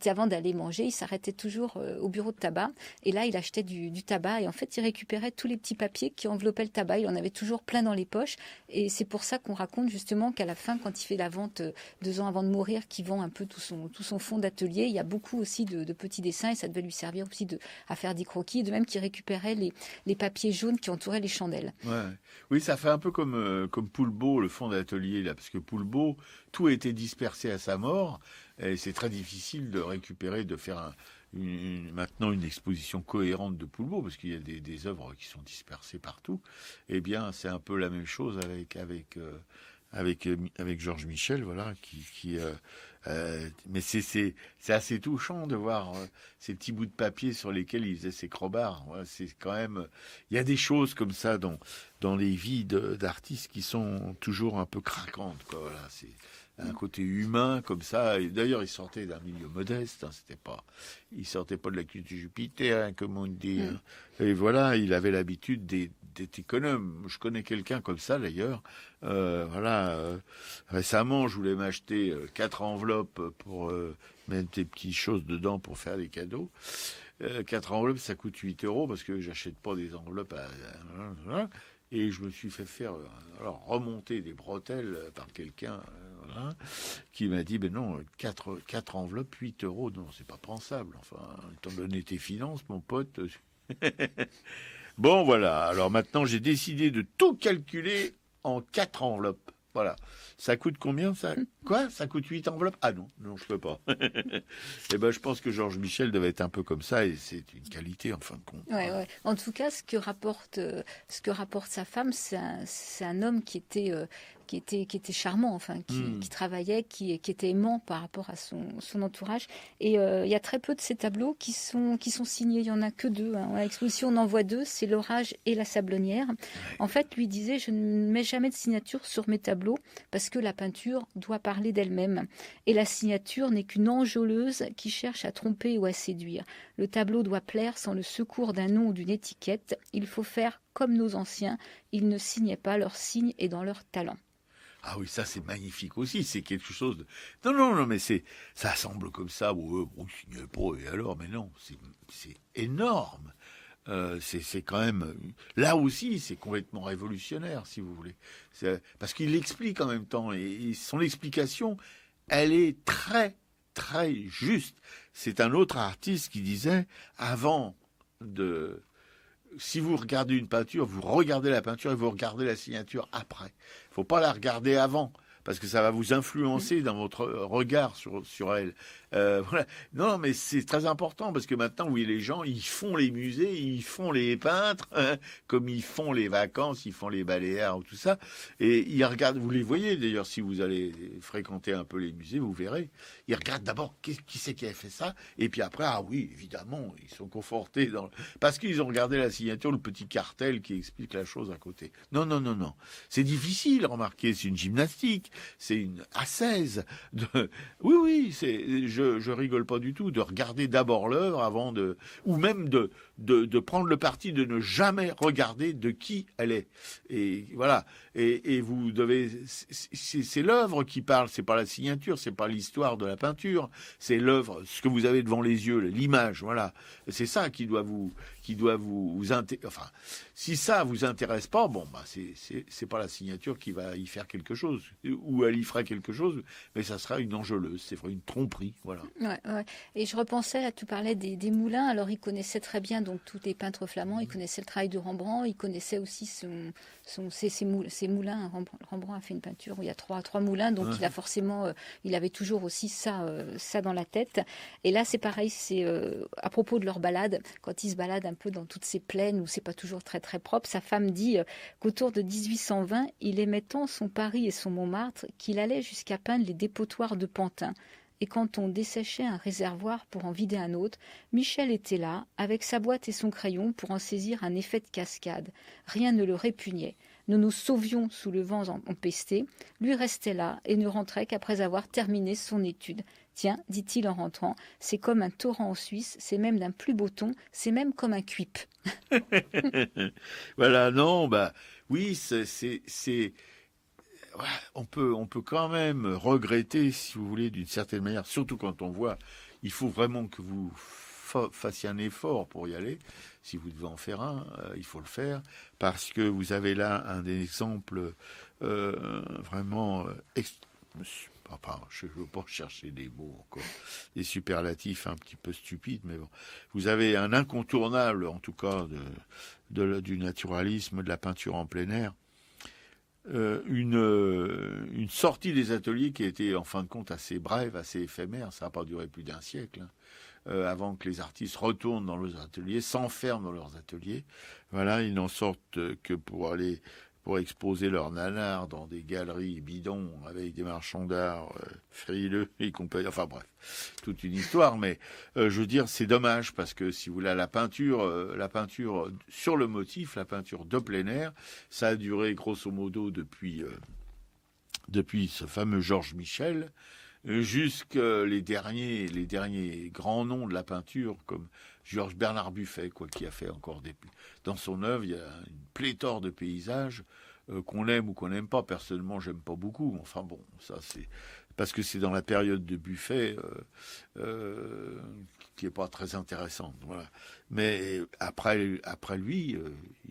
avant d'aller manger, il s'arrêtait toujours au bureau de tabac. Et là, il achetait du tabac. Et en fait, il récupérait tous les petits papiers qui enveloppaient le tabac. Il en avait toujours plein dans les poches. Et c'est pour ça qu'on raconte justement qu'à la fin, quand il fait la vente 2 ans avant de mourir, qu'il vend un peu tout son fonds d'atelier, il y a beaucoup aussi de petits dessins. Et ça devait lui servir aussi à faire des croquis. De même qu'il récupérait les papiers jaunes qui entouraient les chandelles. Ouais. Oui, ça fait un peu comme Poulbeau, le fond d'atelier, là, parce que Poulbeau, tout a été dispersé à sa mort, et c'est très difficile de récupérer, de faire maintenant une exposition cohérente de Poulbeau, parce qu'il y a des œuvres qui sont dispersées partout. Eh bien, c'est un peu la même chose avec Georges Michel, voilà, mais c'est assez touchant de voir ces petits bouts de papier sur lesquels il faisait ses crobards. Voilà, c'est quand même, il y a des choses comme ça dans les vies d'artistes qui sont toujours un peu craquantes, quoi. Voilà, c'est un côté humain comme ça. Et d'ailleurs, il sortait d'un milieu modeste. Il sortait pas de la culture Jupiter, hein, comme on dit. Hein. Et voilà, il avait l'habitude d'être économe. Je connais quelqu'un comme ça d'ailleurs. Récemment, je voulais m'acheter 4 enveloppes pour mettre des petites choses dedans pour faire des cadeaux. 4 enveloppes, ça coûte 8 € parce que j'achète pas des enveloppes et je me suis fait faire remonter des bretelles par quelqu'un qui m'a dit, ben non, 4 enveloppes, 8 €, non, c'est pas pensable. Enfin, étant donné tes finances, mon pote. Bon, voilà. Alors maintenant, j'ai décidé de tout calculer en 4 enveloppes. Voilà. Ça coûte combien, ça? Quoi? Ça coûte 8 enveloppes? Ah non, je peux pas. Eh ben, je pense que Georges Michel devait être un peu comme ça, et c'est une qualité, en fin de compte. Ouais. En tout cas, ce que rapporte sa femme, c'est un homme qui était charmant, enfin, qui travaillait, qui était aimant par rapport à son entourage. Et il y a très peu de ces tableaux qui sont signés. Il y en a que 2. Hein. À l'exposition, on en voit 2, c'est l'Orage et la Sablonnière. Ouais. En fait, lui disait, je ne mets jamais de signature sur mes tableaux parce que la peinture doit parler d'elle-même. Et la signature n'est qu'une enjôleuse qui cherche à tromper ou à séduire. Le tableau doit plaire sans le secours d'un nom ou d'une étiquette. Il faut faire comme nos anciens. Ils ne signaient pas leurs signes et dans leur talent. Ah oui, ça c'est magnifique aussi, c'est quelque chose de... Non, mais ça semble comme ça, bon, il signe pas, et alors, mais non, c'est énorme. C'est quand même... Là aussi, c'est complètement révolutionnaire, si vous voulez. Parce qu'il l'explique en même temps, et son explication, elle est très, très juste. C'est un autre artiste qui disait, si vous regardez une peinture, vous regardez la peinture et vous regardez la signature après. Il ne faut pas la regarder avant, parce que ça va vous influencer dans votre regard sur elle. Voilà. Non, mais c'est très important, parce que maintenant, oui, les gens, ils font les musées, ils font les peintres, hein, comme ils font les vacances, ils font les Baléares, tout ça. Et ils regardent, vous les voyez d'ailleurs, si vous allez fréquenter un peu les musées, vous verrez. Ils regardent d'abord qui c'est qui a fait ça, et puis après, ah oui, évidemment, ils sont confortés parce qu'ils ont regardé la signature, le petit cartel qui explique la chose à côté. Non. C'est difficile, remarquez, c'est une gymnastique, c'est une ascèse. Oui, je rigole pas du tout, de regarder d'abord l'œuvre avant ou même de prendre le parti de ne jamais regarder de qui elle est. Et voilà. Et vous devez, c'est l'œuvre qui parle, c'est pas la signature, c'est pas l'histoire de la peinture, c'est l'œuvre, ce que vous avez devant les yeux, l'image, voilà. C'est ça qui doit vous enfin, si ça vous intéresse pas, bon, bah, c'est pas la signature qui va y faire quelque chose, ou elle y fera quelque chose, mais ça sera une enjôleuse, c'est une tromperie, voilà. Ouais. Et je repensais, là, tu parlais des moulins, alors il connaissait très bien, donc, tous les peintres flamands, il connaissait le travail de Rembrandt, il connaissait aussi ses moulins. Rembrandt a fait une peinture où il y a trois moulins, donc il a forcément, il avait toujours aussi ça dans la tête. Et là, c'est pareil, c'est à propos de leur balade, quand il se balade un peu dans toutes ces plaines où c'est pas toujours très très propre, sa femme dit qu'autour de 1820, il aimait tant son Paris et son Montmartre qu'il allait jusqu'à peindre les dépotoirs de Pantin. Et quand on desséchait un réservoir pour en vider un autre, Michel était là, avec sa boîte et son crayon pour en saisir un effet de cascade. Rien ne le répugnait. nous nous sauvions sous le vent empesté, lui restait là et ne rentrait qu'après avoir terminé son étude. Tiens, dit-il en rentrant, c'est comme un torrent en Suisse, c'est même d'un plus beau ton, c'est même comme un cuip. Voilà, non, oui, on peut quand même regretter, si vous voulez, d'une certaine manière, surtout quand on voit, il faut vraiment que vous fassiez un effort pour y aller. Si vous devez en faire un, il faut le faire, parce que vous avez là un exemple vraiment je ne veux pas chercher des mots encore, des superlatifs un petit peu stupides, mais bon. Vous avez un incontournable, en tout cas, du naturalisme, de la peinture en plein air. Une sortie des ateliers qui a été, en fin de compte, assez brève, assez éphémère. Ça n'a pas duré plus d'un siècle, avant que les artistes retournent dans leurs ateliers, s'enferment dans leurs ateliers. Voilà, ils n'en sortent que pour exposer leurs nanars dans des galeries bidons avec des marchands d'art frileux et compagnie. Enfin bref, toute une histoire. Mais je veux dire, c'est dommage parce que si vous voulez, la peinture sur le motif, la peinture de plein air, ça a duré grosso modo depuis ce fameux Georges Michel jusqu'à les derniers grands noms de la peinture comme Georges Bernard Buffet, qui a fait encore dans son œuvre, il y a une pléthore de paysages qu'on aime ou qu'on n'aime pas. Personnellement, j'aime pas beaucoup. Enfin bon, ça c'est parce que c'est dans la période de Buffet qui est pas très intéressante. Voilà. Mais après lui,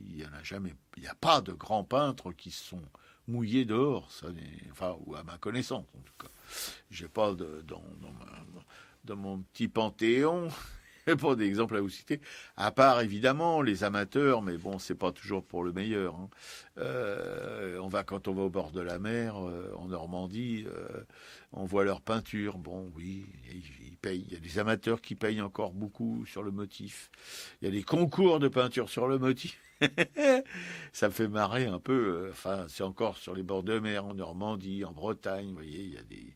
il y en a jamais. Il n'y a pas de grands peintres qui se sont mouillés dehors. Ou à ma connaissance en tout cas. J'ai pas dans mon petit panthéon. Pas d'exemple à vous citer, à part évidemment les amateurs, mais bon, c'est pas toujours pour le meilleur. Quand on va au bord de la mer, en Normandie, on voit leur peinture. Bon, oui, ils payent. Il y a des amateurs qui payent encore beaucoup sur le motif. Il y a des concours de peinture sur le motif. Ça me fait marrer un peu. C'est encore sur les bords de mer, en Normandie, en Bretagne. Vous voyez, il y a des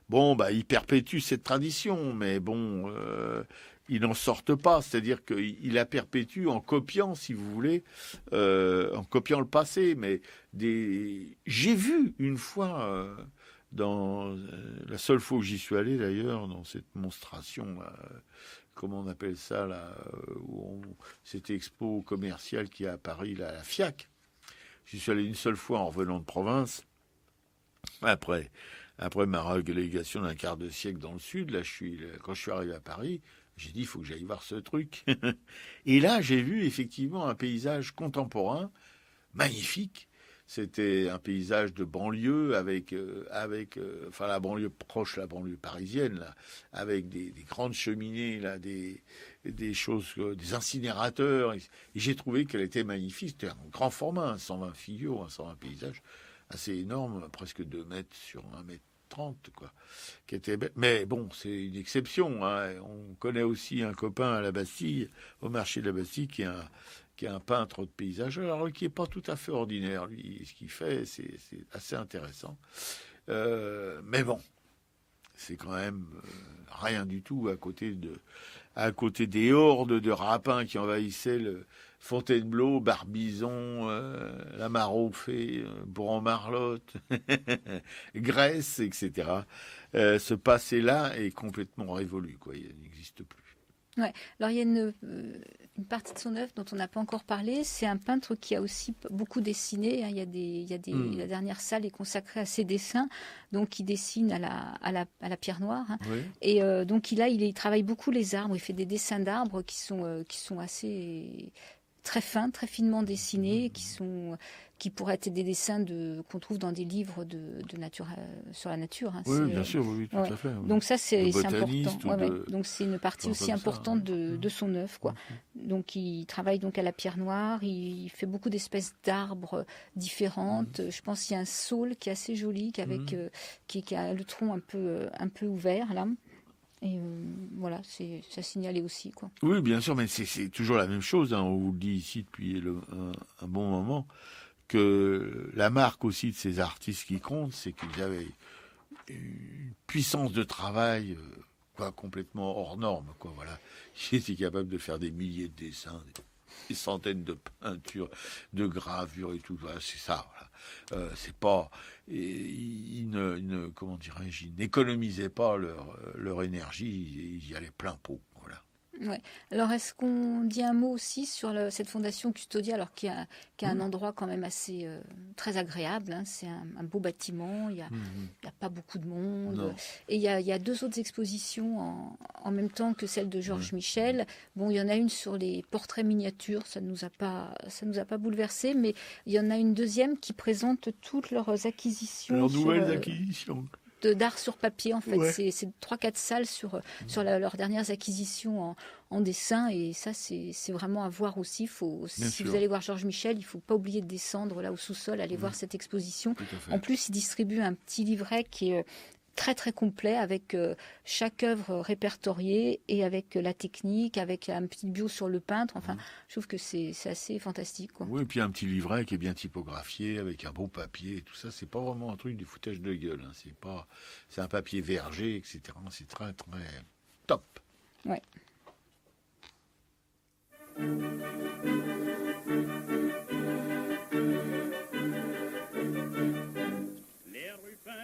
Bon, ils perpétuent cette tradition, mais bon, ils n'en sortent pas. C'est-à-dire qu'ils la perpétuent en copiant, si vous voulez, en copiant le passé. Mais j'ai vu une fois, dans la seule fois où j'y suis allé d'ailleurs, dans cette monstration, comment on appelle ça, là, cette expo commerciale qui est à Paris, là, la FIAC. J'y suis allé une seule fois en revenant de province. Après ma relégation d'un quart de siècle dans le sud, quand je suis arrivé à Paris, j'ai dit il faut que j'aille voir ce truc. Et là, j'ai vu effectivement un paysage contemporain, magnifique. C'était un paysage de banlieue avec la banlieue proche, la banlieue parisienne, là, avec des grandes cheminées, là, des choses, des incinérateurs. Et j'ai trouvé qu'elle était magnifique. C'était un grand format, un 120 figures, un 120 paysages. Assez énorme, presque 2 mètres sur 1 mètre 30, quoi. Mais bon, c'est une exception. On connaît aussi un copain à la Bastille, au marché de la Bastille, qui est un peintre de paysage, alors qui n'est pas tout à fait ordinaire. Lui, ce qu'il fait, c'est assez intéressant. Mais bon, c'est quand même rien du tout à côté des hordes de rapins qui envahissaient Fontainebleau, Barbizon, la Maroufée, Bourg-en-Marlotte, Grèce, etc. Ce passé-là est complètement révolu, quoi. Il n'existe plus. Ouais. Alors il y a une partie de son œuvre dont on n'a pas encore parlé. C'est un peintre qui a aussi beaucoup dessiné. Il y a la dernière salle est consacrée à ses dessins. Donc il dessine à la pierre noire. Oui. Et donc il travaille beaucoup les arbres. Il fait des dessins d'arbres qui sont assez très fins, très finement dessinés, qui pourraient être des dessins qu'on trouve dans des livres de nature sur la nature. Oui, bien sûr, oui, tout à fait. Oui. Donc ça, c'est important. Donc c'est une partie aussi importante de son œuvre, quoi. Donc il travaille donc à la pierre noire. Il fait beaucoup d'espèces d'arbres différentes. Je pense qu'il y a un saule qui est assez joli, qui a le tronc un peu ouvert là. Et voilà, ça signalait aussi, quoi. Oui, bien sûr, mais c'est toujours la même chose. On vous le dit ici depuis un bon moment, que la marque aussi de ces artistes qui comptent, c'est qu'ils avaient une puissance de travail complètement hors norme, quoi. Voilà, ils étaient capables de faire des milliers de dessins. des centaines de peintures, de gravures et tout. Voilà, c'est ça. Voilà. C'est pas. Comment dirais-je, ils n'économisaient pas leur énergie. Ils y allaient plein pot. Voilà. Ouais. Alors, est-ce qu'on dit un mot aussi sur cette fondation Custodia, alors qui a un endroit quand même assez très agréable, hein. C'est un beau bâtiment, il y a pas beaucoup de monde. Non. Et il y a 2 autres expositions en même temps que celle de Georges Michel. Bon, il y en a une sur les portraits miniatures, ça nous a pas bouleversé, mais il y en a une deuxième qui présente toutes leurs acquisitions. Leurs nouvelles acquisitions. D'art sur papier, en fait. Ouais. C'est 3-4 salles sur leurs dernières acquisitions en dessin, et ça, c'est vraiment à voir aussi. Si vous allez voir Georges Michel, il ne faut pas oublier de descendre là au sous-sol, aller voir cette exposition. Tout à fait. En plus, il distribue un petit livret qui est très très complet, avec chaque œuvre répertoriée et avec la technique, avec un petit bio sur le peintre. Enfin, je trouve que c'est assez fantastique, quoi. Oui, et puis un petit livret qui est bien typographié, avec un beau papier et tout ça. C'est pas vraiment un truc du foutage de gueule. Hein. C'est un papier verger, etc. C'est très très top. Ouais.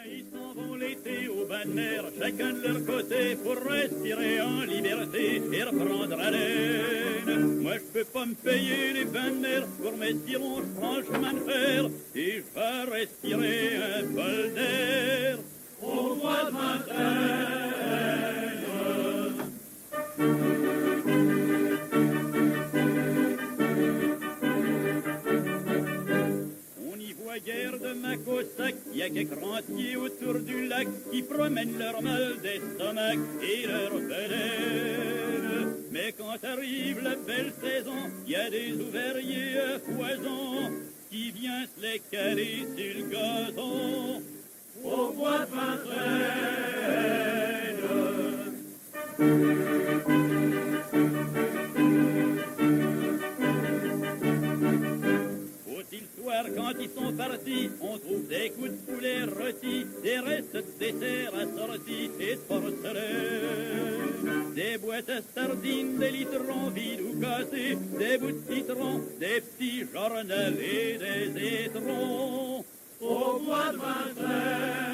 Ils s'en vont l'été au bain de mer, chacun de leur côté pour respirer en liberté et reprendre haleine. Moi je peux pas me payer les bains de mer, pour mes tirons je prends le chemin de fer et je vais respirer un bol d'air au mois de Vincennes. Guerre de Macosac, il y a quelques rentiers autour du lac qui promènent leur mal d'estomac et leur venin. Mais quand arrive la belle saison, il y a des ouvriers à foison qui viennent se les caler sur le gazon au bois de Vincennes. Quand ils sont partis, on trouve des coups de poulet rôtis, des restes de dessert assortis et de porcelaine. Des boîtes à sardines, des litrons vides ou cassés, des bouts de citron, des petits journals et des étrons au bois de Vincennes.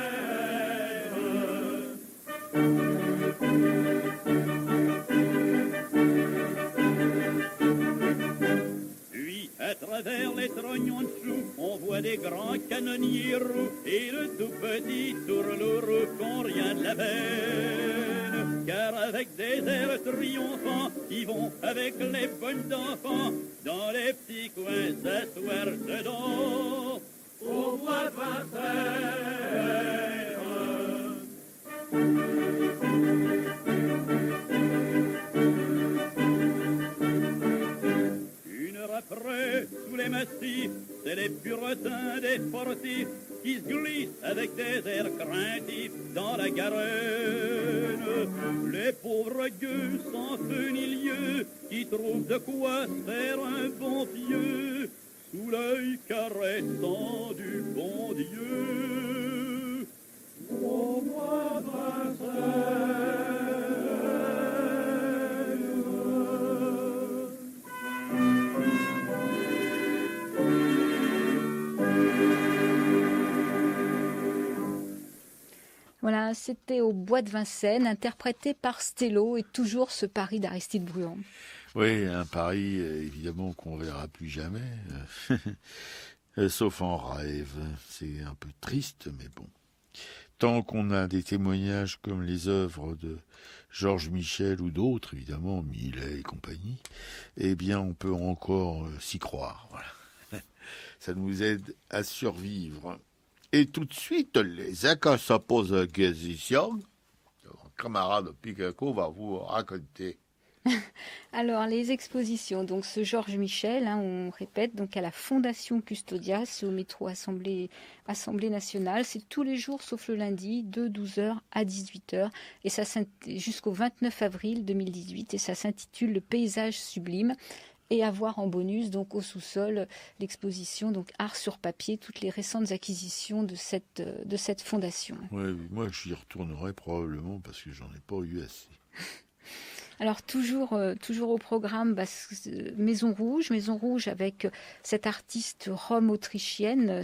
À travers les trognons de choux, on voit des grands canonniers roux et de tout petits tourlourous qu'ont rien de la peine. Car avec des airs triomphants, ils vont avec les bonnes enfants dans les petits coins s'asseoir dedans au bois de Vincennes. Après, sous les massifs, c'est les puritains des sportifs qui se glissent avec des airs craintifs dans la Garonne. Les pauvres gueux sans feu ni lieu qui trouvent de quoi se faire un bon pieu sous l'œil caressant du bon Dieu. Au bois de Vincennes. Voilà, c'était au Bois de Vincennes, interprété par Stello, et toujours ce Paris d'Aristide Bruand. Oui, un Paris, évidemment, qu'on ne verra plus jamais, sauf en rêve. C'est un peu triste, mais bon. Tant qu'on a des témoignages comme les œuvres de Georges Michel ou d'autres, évidemment, Millet et compagnie, eh bien, on peut encore s'y croire. Voilà. Ça nous aide à survivre. Et tout de suite, les accords se posent la question. Mon camarade Picaco va vous raconter. Alors, les expositions, donc ce Georges Michel, hein, on répète, donc à la Fondation Custodia, c'est au métro Assemblée nationale, c'est tous les jours sauf le lundi, de 12h à 18h, et ça jusqu'au 29 avril 2018, et ça s'intitule Le paysage sublime. Et avoir en bonus, donc au sous-sol, l'exposition donc Art sur papier, toutes les récentes acquisitions de cette fondation. Oui, moi j'y retournerai probablement parce que j'en ai pas eu assez. Alors toujours au programme, Maison Rouge avec cette artiste rome autrichienne,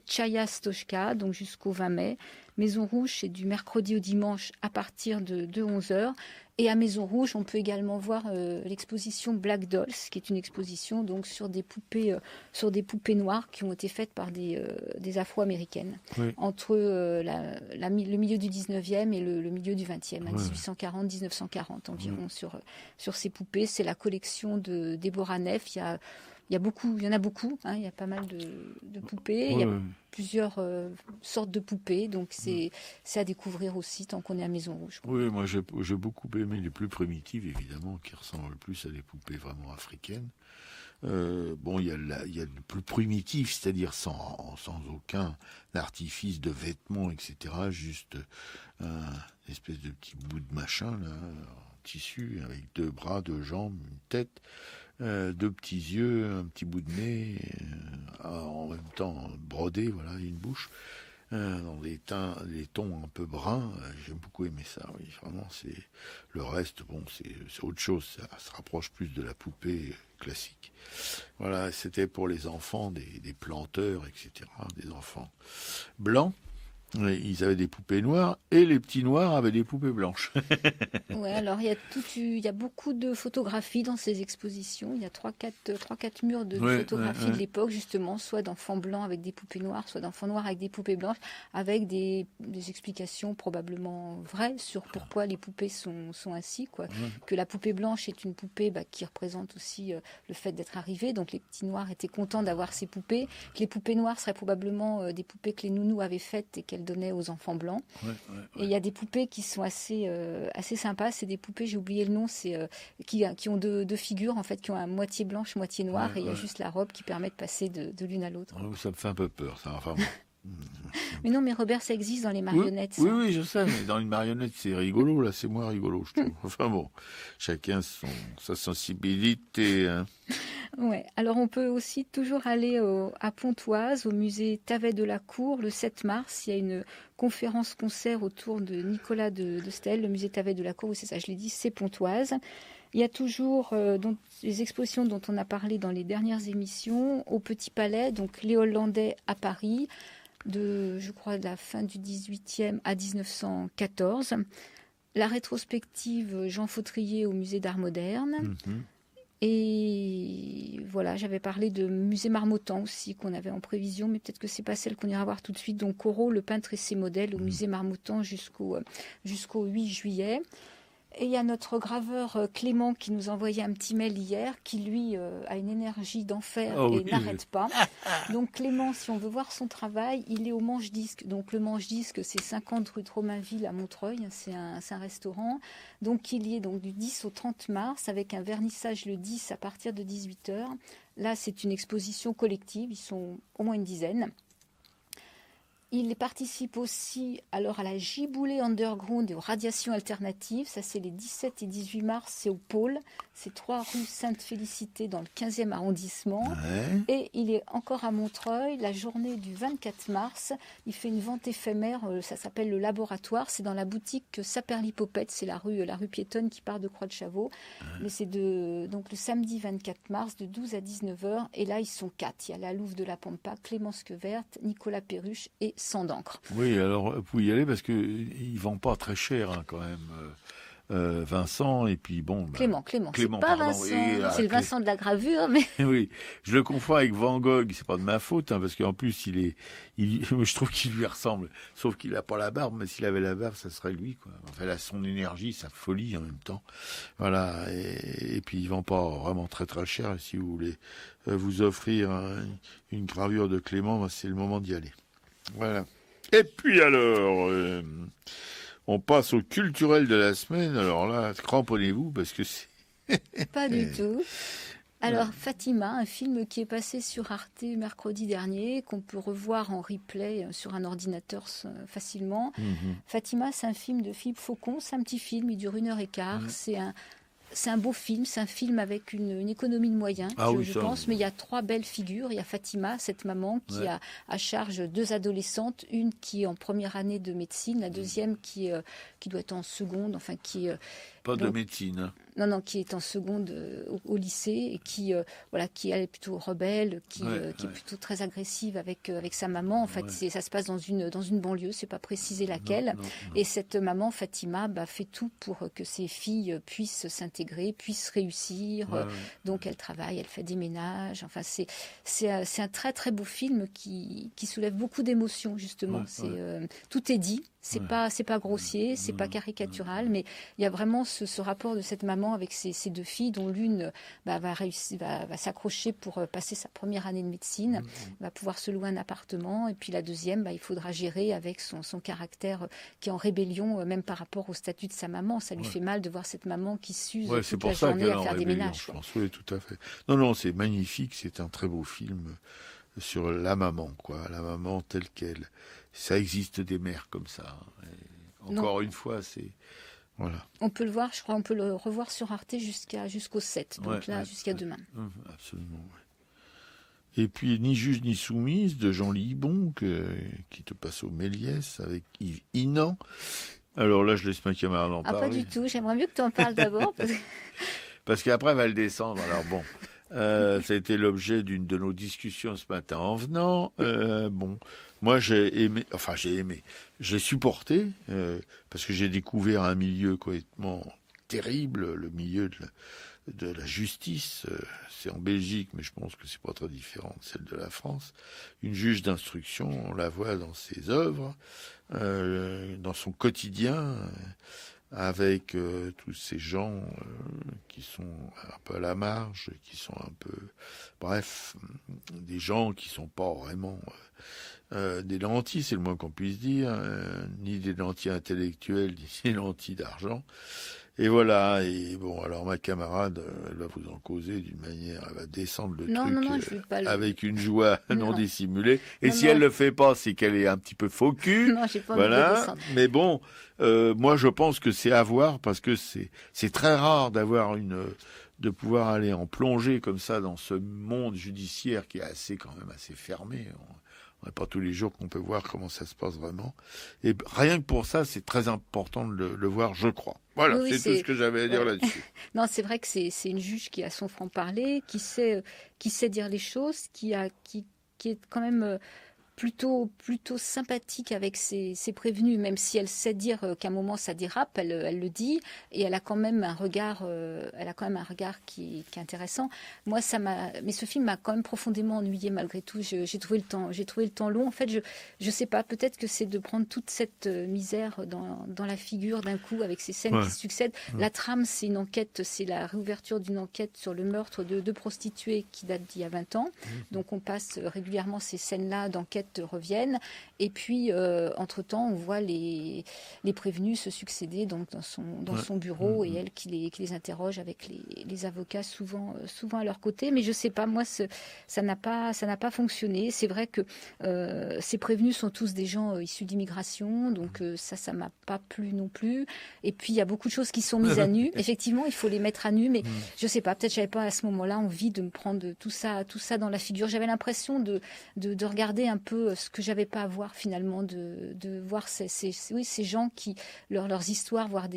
Chaya Stochka, donc jusqu'au 20 mai. Maison Rouge, c'est du mercredi au dimanche à partir de 11h. Et à Maison Rouge, on peut également voir l'exposition Black Dolls, qui est une exposition donc sur des poupées noires qui ont été faites par des Afro-américaines entre le milieu du 19e et le milieu du 20e, à 1840-1940 environ sur ces poupées. C'est la collection de Deborah Neff. Il y en a beaucoup, il y a pas mal de poupées, il y a plusieurs sortes de poupées, donc c'est à découvrir aussi tant qu'on est à Maison Rouge. Oui, moi j'ai beaucoup aimé les plus primitives, évidemment, qui ressemblent le plus à des poupées vraiment africaines. Il y a le plus primitif, c'est-à-dire sans aucun artifice de vêtements, etc., juste une espèce de petit bout de machin, là, en tissu, avec 2 bras, 2 jambes, une tête, 2 petits yeux, un petit bout de nez, en même temps brodé, voilà, une bouche, dans des tons un peu bruns. J'ai beaucoup aimé ça, oui, vraiment. Le reste, c'est autre chose, ça se rapproche plus de la poupée classique. Voilà, c'était pour les enfants des planteurs, etc., des enfants blancs. Ils avaient des poupées noires et les petits noirs avaient des poupées blanches. Ouais, alors il y a beaucoup de photographies dans ces expositions. Il y a 3-4 murs de photographies de l'époque, justement, soit d'enfants blancs avec des poupées noires, soit d'enfants noirs avec des poupées blanches, avec des explications probablement vraies sur pourquoi les poupées sont ainsi, quoi. Que la poupée blanche est une poupée qui représente aussi le fait d'être arrivée. Donc les petits noirs étaient contents d'avoir ces poupées. Que les poupées noires seraient probablement des poupées que les nounous avaient faites et qu'elles donnaient aux enfants blancs. Et il y a des poupées qui sont assez sympas. C'est des poupées, j'ai oublié le nom, qui ont deux figures, en fait, qui ont un moitié blanche, moitié noire, et il y a juste la robe qui permet de passer de l'une à l'autre. Ça me fait un peu peur, ça. Enfin, Mais non, mais Robert, ça existe dans les marionnettes. Oui, je sais, mais dans une marionnette, c'est rigolo, là, c'est moins rigolo, je trouve. Enfin bon, chacun sa sensibilité. Hein. Ouais. Alors, on peut aussi toujours aller à Pontoise, au musée Tavet de la Cour, le 7 mars. Il y a une conférence-concert autour de Nicolas de Staël, le musée Tavet de la Cour, c'est ça, je l'ai dit, c'est Pontoise. Il y a toujours les expositions dont on a parlé dans les dernières émissions, au Petit Palais, donc les Hollandais à Paris, de la fin du 18e à 1914. La rétrospective Jean Fautrier au musée d'art moderne. Et voilà, j'avais parlé de musée Marmottan aussi, qu'on avait en prévision, mais peut-être que c'est pas celle qu'on ira voir tout de suite. Donc Corot, le peintre et ses modèles au musée Marmottan jusqu'au 8 juillet. Et il y a notre graveur Clément qui nous envoyait un petit mail hier, qui lui a une énergie d'enfer et n'arrête pas. Donc Clément, si on veut voir son travail, il est au Manche-Disque. Donc le Manche-Disque, c'est 50 rue de Romainville à Montreuil, c'est un restaurant. Donc il y est donc du 10 au 30 mars avec un vernissage le 10 à partir de 18h. Là, c'est une exposition collective, ils sont au moins une dizaine. Il participe aussi alors à la Giboulée Underground et aux radiations alternatives. Ça, c'est les 17 et 18 mars, c'est au Pôle. C'est 3 rue Sainte-Félicité dans le 15e arrondissement. Ouais. Et il est encore à Montreuil, la journée du 24 mars. Il fait une vente éphémère, ça s'appelle le Laboratoire. C'est dans la boutique Saperlipopette, c'est la rue piétonne qui part de Croix-de-Chavaux. Mais c'est donc le samedi 24 mars de 12 à 19h. Et là, ils sont 4. Il y a la Louve de la Pampa, Clémence Queverte, Nicolas Perruche et Sang d'encre. Oui, alors vous pouvez y aller parce qu'ils ne vendent pas très cher quand même. Vincent et puis bon. Clément, c'est pas Vincent, c'est le Vincent de la gravure, mais. Oui, je le confonds avec Van Gogh, c'est pas de ma faute, parce qu'en plus je trouve qu'il lui ressemble, sauf qu'il a pas la barbe, mais s'il avait la barbe, ça serait lui, quoi. Enfin, il a son énergie, sa folie en même temps, voilà. Et puis il vend pas vraiment très très cher. Et si vous voulez vous offrir une gravure de Clément, c'est le moment d'y aller. Voilà. Et puis alors. On passe au culturel de la semaine. Alors là, cramponnez-vous parce que c'est... Pas du tout. Alors, Fatima, un film qui est passé sur Arte mercredi dernier, qu'on peut revoir en replay sur un ordinateur facilement. Fatima, c'est un film de Philippe Faucon. C'est un petit film, il dure 1h15. C'est c'est un beau film, c'est un film avec une économie de moyens, je pense, mais il y a 3 belles figures. Il y a Fatima, cette maman qui a à charge 2 adolescentes, une qui est en première année de médecine, la deuxième qui doit être en seconde, enfin qui pas de médecine. Non, qui est en seconde au lycée et qui elle est plutôt rebelle, qui est plutôt très agressive avec sa maman. En fait, ça se passe dans une banlieue, c'est pas précisé laquelle. Non. Et cette maman, Fatima, fait tout pour que ses filles puissent s'intégrer, puissent réussir. Donc, elle travaille, elle fait des ménages. Enfin, c'est un très très beau film qui soulève beaucoup d'émotions justement. Tout est dit. C'est pas grossier, c'est pas caricatural, mais il y a vraiment ce rapport de cette maman avec ses 2 filles, dont l'une va s'accrocher pour passer sa première année de médecine, va pouvoir se louer un appartement, et puis la deuxième, il faudra gérer avec son caractère qui est en rébellion, même par rapport au statut de sa maman. Ça lui fait mal de voir cette maman qui s'use toute la journée à faire des ménages. Je pense, oui, tout à fait. Non, c'est magnifique, c'est un très beau film sur la maman, la maman telle qu'elle. Ça existe des mères comme ça. Et encore une fois, c'est... Voilà. On peut le voir, je crois, on peut le revoir sur Arte jusqu'au 7, donc jusqu'à demain. Absolument, Et puis, Ni juge ni soumise, de Jean Libon, qui te passe au Méliès, avec Yves Inan. Alors là, je laisse ma camarade en parler. Pas du tout, j'aimerais mieux que tu en parles d'abord. Parce qu'après, elle va le descendre, alors bon... ça a été l'objet d'une de nos discussions ce matin en venant. Moi j'ai aimé, j'ai supporté, parce que j'ai découvert un milieu complètement terrible, le milieu de la justice. C'est en Belgique, mais je pense que c'est pas très différent de celle de la France. Une juge d'instruction, on la voit dans ses œuvres, dans son quotidien, avec tous ces gens qui sont un peu à la marge, qui sont un peu... Bref, des gens qui sont pas vraiment des lentilles, c'est le moins qu'on puisse dire, ni des lentilles intellectuelles, ni des lentilles d'argent. Et voilà, et bon, alors ma camarade, elle va vous en causer d'une manière, elle va descendre le truc avec une joie non dissimulée. Et si elle le fait pas, c'est qu'elle est un petit peu faux cul. Non, j'ai pas envie de descendre. Mais bon, moi je pense que c'est à voir, parce que c'est très rare de pouvoir aller en plongée comme ça dans ce monde judiciaire qui est quand même assez fermé. On n'est pas tous les jours qu'on peut voir comment ça se passe vraiment. Et rien que pour ça, c'est très important de le voir, je crois. Voilà, c'est tout ce que j'avais à dire là-dessus. Non, c'est vrai que c'est une juge qui a son franc-parler, qui sait dire les choses, qui est quand même plutôt sympathique avec ses prévenus, même si elle sait dire qu'à un moment ça dérape, elle le dit, et elle a quand même un regard qui est intéressant. Moi, mais ce film m'a quand même profondément ennuyée malgré tout. J'ai trouvé le temps long. En fait, je sais pas, peut-être que c'est de prendre toute cette misère dans la figure d'un coup avec ces scènes qui succèdent. La trame, c'est une enquête, c'est la réouverture d'une enquête sur le meurtre de 2 prostituées qui date d'il y a 20 ans. Donc on passe régulièrement ces scènes-là d'enquête reviennent, et puis entre-temps on voit les prévenus se succéder donc dans son bureau, et elle qui les interroge avec les avocats souvent à leur côté. Mais je sais pas, moi ça n'a pas fonctionné. C'est vrai que ces prévenus sont tous des gens issus d'immigration, donc ça m'a pas plu non plus. Et puis il y a beaucoup de choses qui sont mises à nu. Effectivement, il faut les mettre à nu, mais je sais pas, peut-être j'avais pas à ce moment-là envie de me prendre tout ça dans la figure. J'avais l'impression de regarder un peu ce que j'avais pas à voir finalement, de voir ces gens qui leurs histoires, voir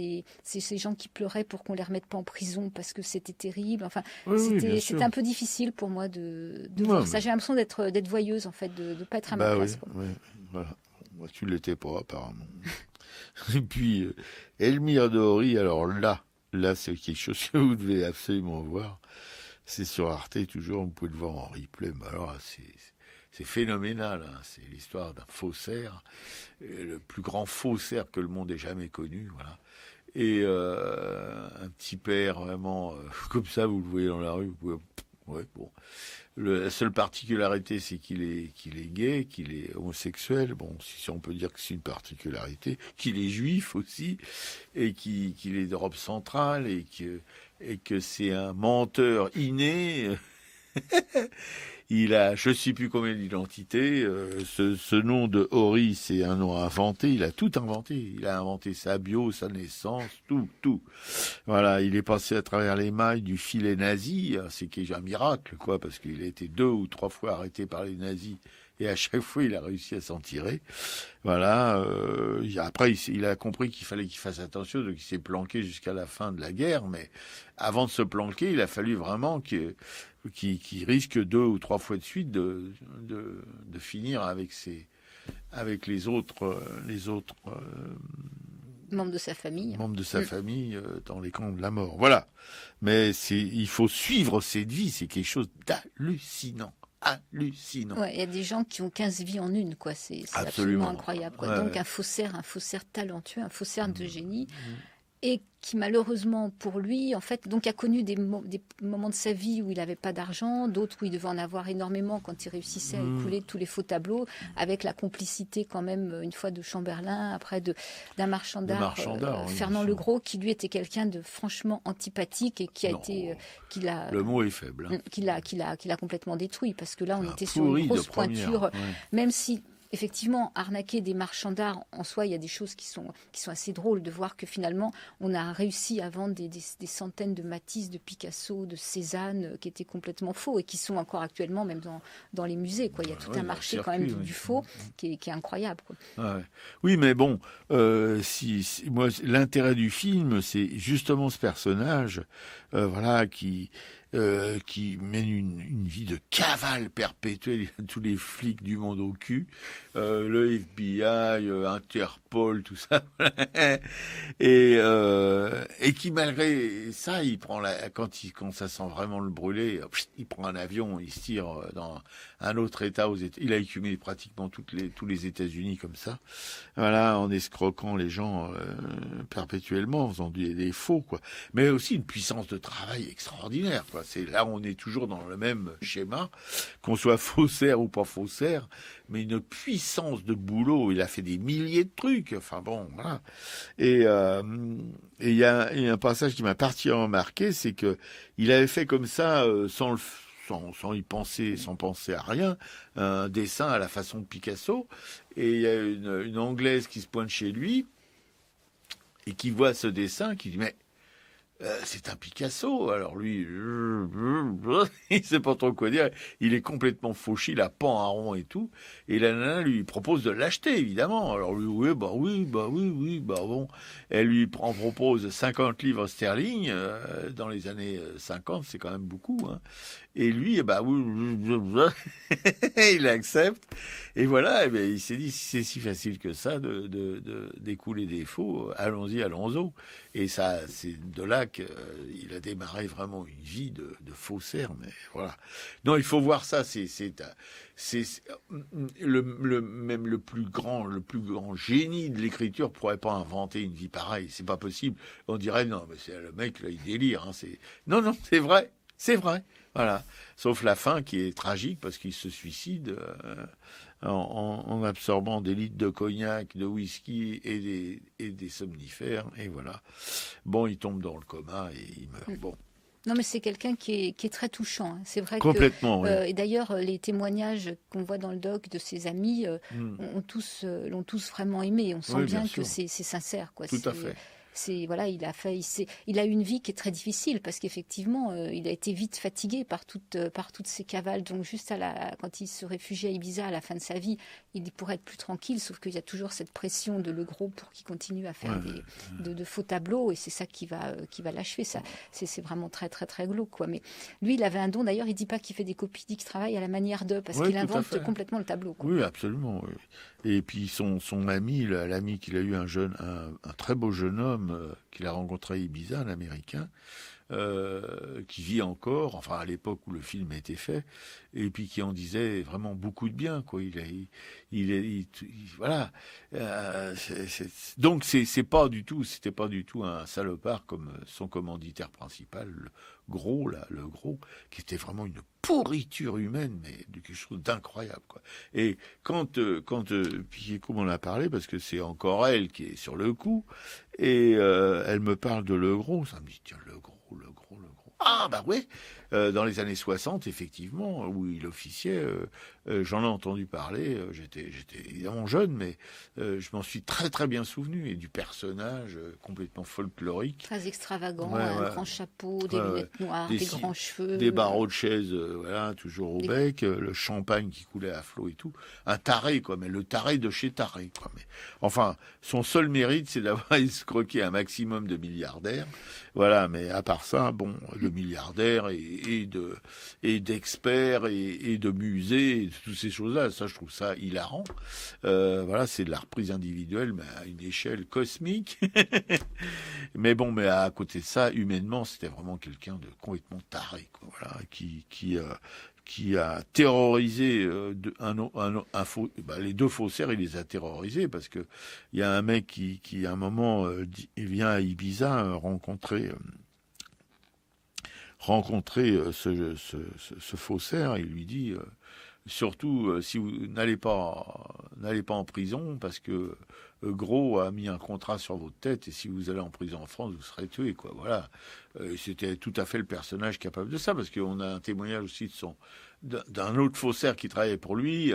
ces gens qui pleuraient pour qu'on les remette pas en prison parce que c'était terrible. Enfin, c'était un peu difficile pour moi de voir ça. J'ai l'impression d'être voyeuse en fait, de pas être à ma place. Oui, voilà. Moi, tu l'étais pas apparemment. Et puis Elmire Dori, alors là c'est quelque chose que vous devez absolument voir. C'est sur Arte toujours, vous pouvez le voir en replay. Mais alors c'est phénoménal, hein. C'est l'histoire d'un faussaire, le plus grand faussaire que le monde ait jamais connu, voilà. Et un petit père vraiment comme ça, vous le voyez dans la rue, vous pouvez, bon. La seule particularité, c'est qu'il est gay, qu'il est homosexuel. Bon, si on peut dire que c'est une particularité, qu'il est juif aussi, et qu'il est d'Europe centrale, et que c'est un menteur inné. Il a, je sais plus combien d'identités. Ce nom de Horry, c'est un nom inventé. Il a tout inventé. Il a inventé sa bio, sa naissance, tout. Voilà, il est passé à travers les mailles du filet nazi. C'est un miracle, quoi, parce qu'il a été 2 ou 3 fois arrêté par les nazis. Et à chaque fois, il a réussi à s'en tirer. Voilà. Après, il a compris qu'il fallait qu'il fasse attention, donc il s'est planqué jusqu'à la fin de la guerre. Mais avant de se planquer, il a fallu vraiment qu'il risque 2 ou 3 fois de suite de finir avec les autres membres de sa famille. Membres de sa famille dans les camps de la mort. Voilà. Mais il faut suivre cette vie. C'est quelque chose d'hallucinant. Ouais, il y a des gens qui ont 15 vies en une, quoi. C'est absolument incroyable, quoi. Donc un faussaire talentueux, un faussaire de génie, et qui malheureusement pour lui, en fait, donc a connu des moments de sa vie où il n'avait pas d'argent, d'autres où il devait en avoir énormément quand il réussissait à écouler tous les faux tableaux, avec la complicité quand même une fois de Chamberlain, après d'un marchand d'art, Fernand Legros, qui lui était quelqu'un de franchement antipathique et qui a été, le mot est faible, hein. qui l'a complètement détruit, parce que là on était sur une grosse pointure, même si effectivement, arnaquer des marchands d'art, en soi, il y a des choses qui sont assez drôles de voir que finalement, on a réussi à vendre des centaines de Matisse, de Picasso, de Cézanne, qui étaient complètement faux et qui sont encore actuellement même dans les musées, quoi. Il y a tout un marché quand même du faux qui est incroyable, quoi. Ouais. Oui, mais bon, moi, l'intérêt du film, c'est justement ce personnage, voilà, qui mène une vie de cavale perpétuelle. Il a tous les flics du monde au cul, le FBI, Interpol, tout ça, et qui malgré ça, il prend quand ça sent vraiment le brûler, il prend un avion, il se tire dans un autre État aux États. Il a écumé pratiquement tous les États-Unis comme ça, voilà, en escroquant les gens perpétuellement, en faisant des faux, quoi. Mais aussi une puissance de travail extraordinaire, quoi. C'est là, on est toujours dans le même schéma, qu'on soit faussaire ou pas faussaire, mais une puissance de boulot. Il a fait des milliers de trucs. Enfin bon, voilà. Et il y a un passage qui m'a particulièrement marqué, c'est que il avait fait comme ça, sans y penser, sans penser à rien, un dessin à la façon de Picasso. Et il y a une Anglaise qui se pointe chez lui et qui voit ce dessin, qui dit mais c'est un Picasso. Alors lui, il sait pas trop quoi dire. Il est complètement fauché, il a pan à rond et tout. Et la nana lui propose de l'acheter, évidemment. Alors lui, oui, bon. Elle lui propose 50 livres sterling. Dans les années 50, c'est quand même beaucoup, hein. Et lui, il accepte. Et voilà, il s'est dit, si c'est si facile que ça d'écouler des faux, allons-y. Et ça, c'est de là qu'il a démarré vraiment une vie de faussaire, mais voilà. Non, il faut voir ça, c'est même le plus grand génie de l'écriture pourrait pas inventer une vie pareille. C'est pas possible. On dirait, non, mais c'est le mec, là, il délire, hein, non, c'est vrai. Voilà. Sauf la fin qui est tragique parce qu'il se suicide en absorbant des litres de cognac, de whisky et des somnifères. Et voilà. Bon, il tombe dans le coma et il meurt. Bon. Non, mais c'est quelqu'un qui est très touchant, hein. C'est vrai complètement, que... oui. Et d'ailleurs, les témoignages qu'on voit dans le doc de ses amis l'ont tous vraiment aimé. On sent bien que c'est sincère, quoi. Tout à fait. Voilà, il a eu une vie qui est très difficile parce qu'effectivement, il a été vite fatigué par toutes ces cavales. Donc juste quand il se réfugie à Ibiza à la fin de sa vie, il pourrait être plus tranquille, sauf qu'il y a toujours cette pression de Legros pour qu'il continue à faire de faux tableaux, et c'est ça qui va l'achever. Ça, c'est vraiment très très très glauque, quoi. Mais lui, il avait un don. D'ailleurs, il dit pas qu'il fait des copies, il dit qu'il travaille à la manière d'eux, parce qu'il invente complètement le tableau, quoi. Oui, absolument. Oui. Et puis son ami, l'ami qu'il a eu, un très beau jeune homme qu'il a rencontré à Ibiza, un Américain, qui vit encore, enfin à l'époque où le film a été fait, et puis qui en disait vraiment beaucoup de bien, quoi. Voilà. Donc c'était pas du tout un salopard comme son commanditaire principal, le Gros, qui était vraiment une pourriture humaine, mais de quelque chose d'incroyable, quoi. Et quand Piquet m'en a parlé, parce que c'est encore elle qui est sur le coup, et elle me parle de Legros, ça me dit tiens, Legros. Ah bah ouais, dans les années 60, effectivement, où il officiait, j'en ai entendu parler, j'étais évidemment jeune, mais je m'en suis très très bien souvenu, et du personnage complètement folklorique. Très extravagant, Ouais, un ouais. grand chapeau, des lunettes noires, des grands cheveux. Des barreaux de chaise, voilà, toujours au bec, le champagne qui coulait à flot et tout. Un taré, quoi, mais le taré de chez taré, quoi. Mais, enfin, son seul mérite, c'est d'avoir escroqué un maximum de milliardaires. Voilà, mais à part ça, bon, de milliardaires et d'experts et de musées, et de toutes ces choses-là, ça, je trouve ça hilarant. Voilà, c'est de la reprise individuelle, mais à une échelle cosmique. Mais bon, mais à côté de ça, humainement, c'était vraiment quelqu'un de complètement taré, quoi, voilà, qui a terrorisé les deux faussaires, il les a terrorisés, parce que il y a un mec qui à un moment il vient à Ibiza rencontrer ce faussaire, et il lui dit surtout si vous n'allez pas en prison, parce que Gros a mis un contrat sur votre tête, et si vous allez en prison en France, vous serez tué, quoi. Voilà. C'était tout à fait le personnage capable de ça, parce qu'on a un témoignage aussi d'un autre faussaire qui travaillait pour lui,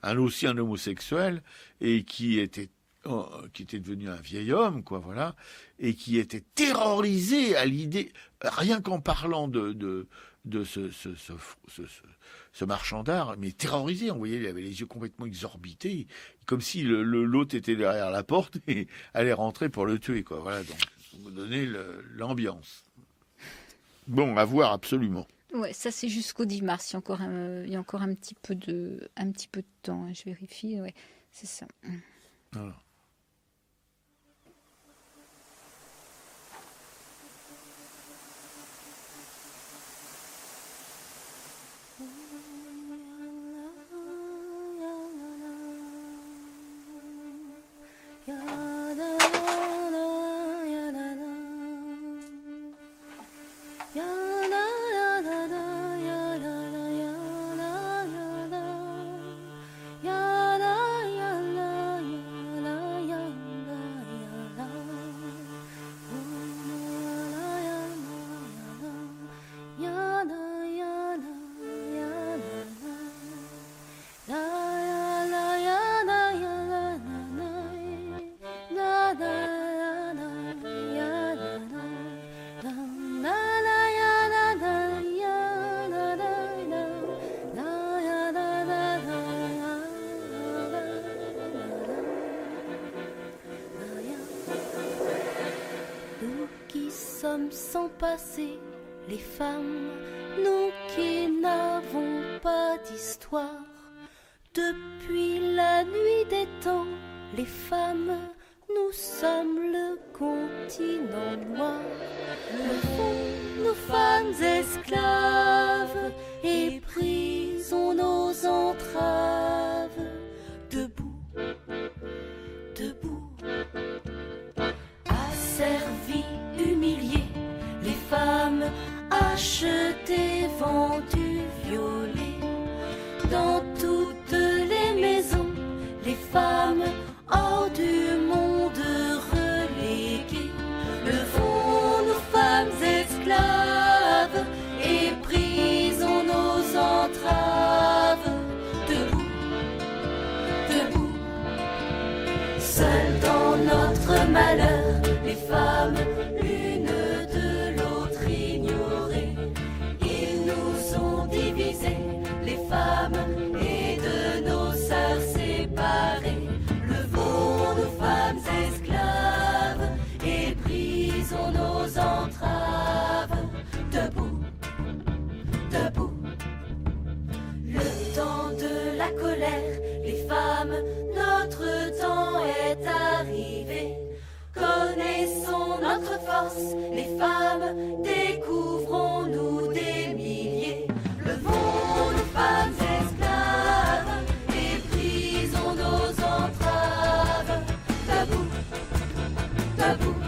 aussi un homosexuel, et qui était devenu un vieil homme, quoi, voilà, et qui était terrorisé à l'idée, rien qu'en parlant de ce marchand d'art, mais terrorisé, on voyait, il avait les yeux complètement exorbités, comme si l'autre était derrière la porte et allait rentrer pour le tuer, quoi. Voilà, donc, vous donnez l'ambiance. Bon, à voir absolument. Ouais, ça c'est jusqu'au 10 mars. Il y a encore un petit peu de temps. Hein, je vérifie. Ouais, c'est ça. Voilà. Sans passer les femmes, nous qui n'avons pas d'histoire. Depuis la nuit des temps, les femmes, nous sommes le continent noir. Le fond, nos femmes esclaves, et brisons nos entraves. Debout, debout, asservis, humiliés, les femmes achetées, vendues, violées. Dans toutes les maisons, les femmes hors du monde reléguées. Levons nos femmes esclaves et brisons nos entraves. Debout, debout, seules dans notre malheur, les femmes l'une de l'autre ignorées. Ils nous ont divisés, les femmes, et de nos sœurs séparées. Levons nos femmes esclaves et brisons nos entraves. Debout, debout. Le temps de la colère, les femmes, notre temps est arrivé. Connaissons notre force, les femmes, découvrons-nous des milliers. Levons nos femmes esclaves et brisons nos entraves. Debout, debout.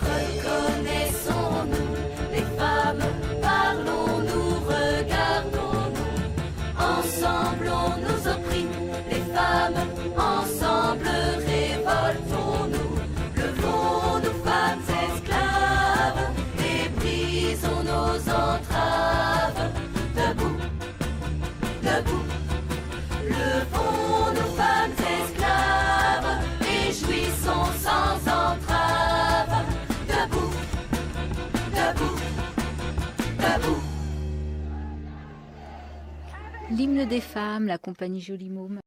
Reconnaissons-nous, les femmes, parlons-nous, regardons-nous. Ensemble on nous opprime, les femmes, ensemble révoltons-nous. Levons nos femmes esclaves et brisons nos entraves. L'hymne des femmes, la compagnie Joli Môme.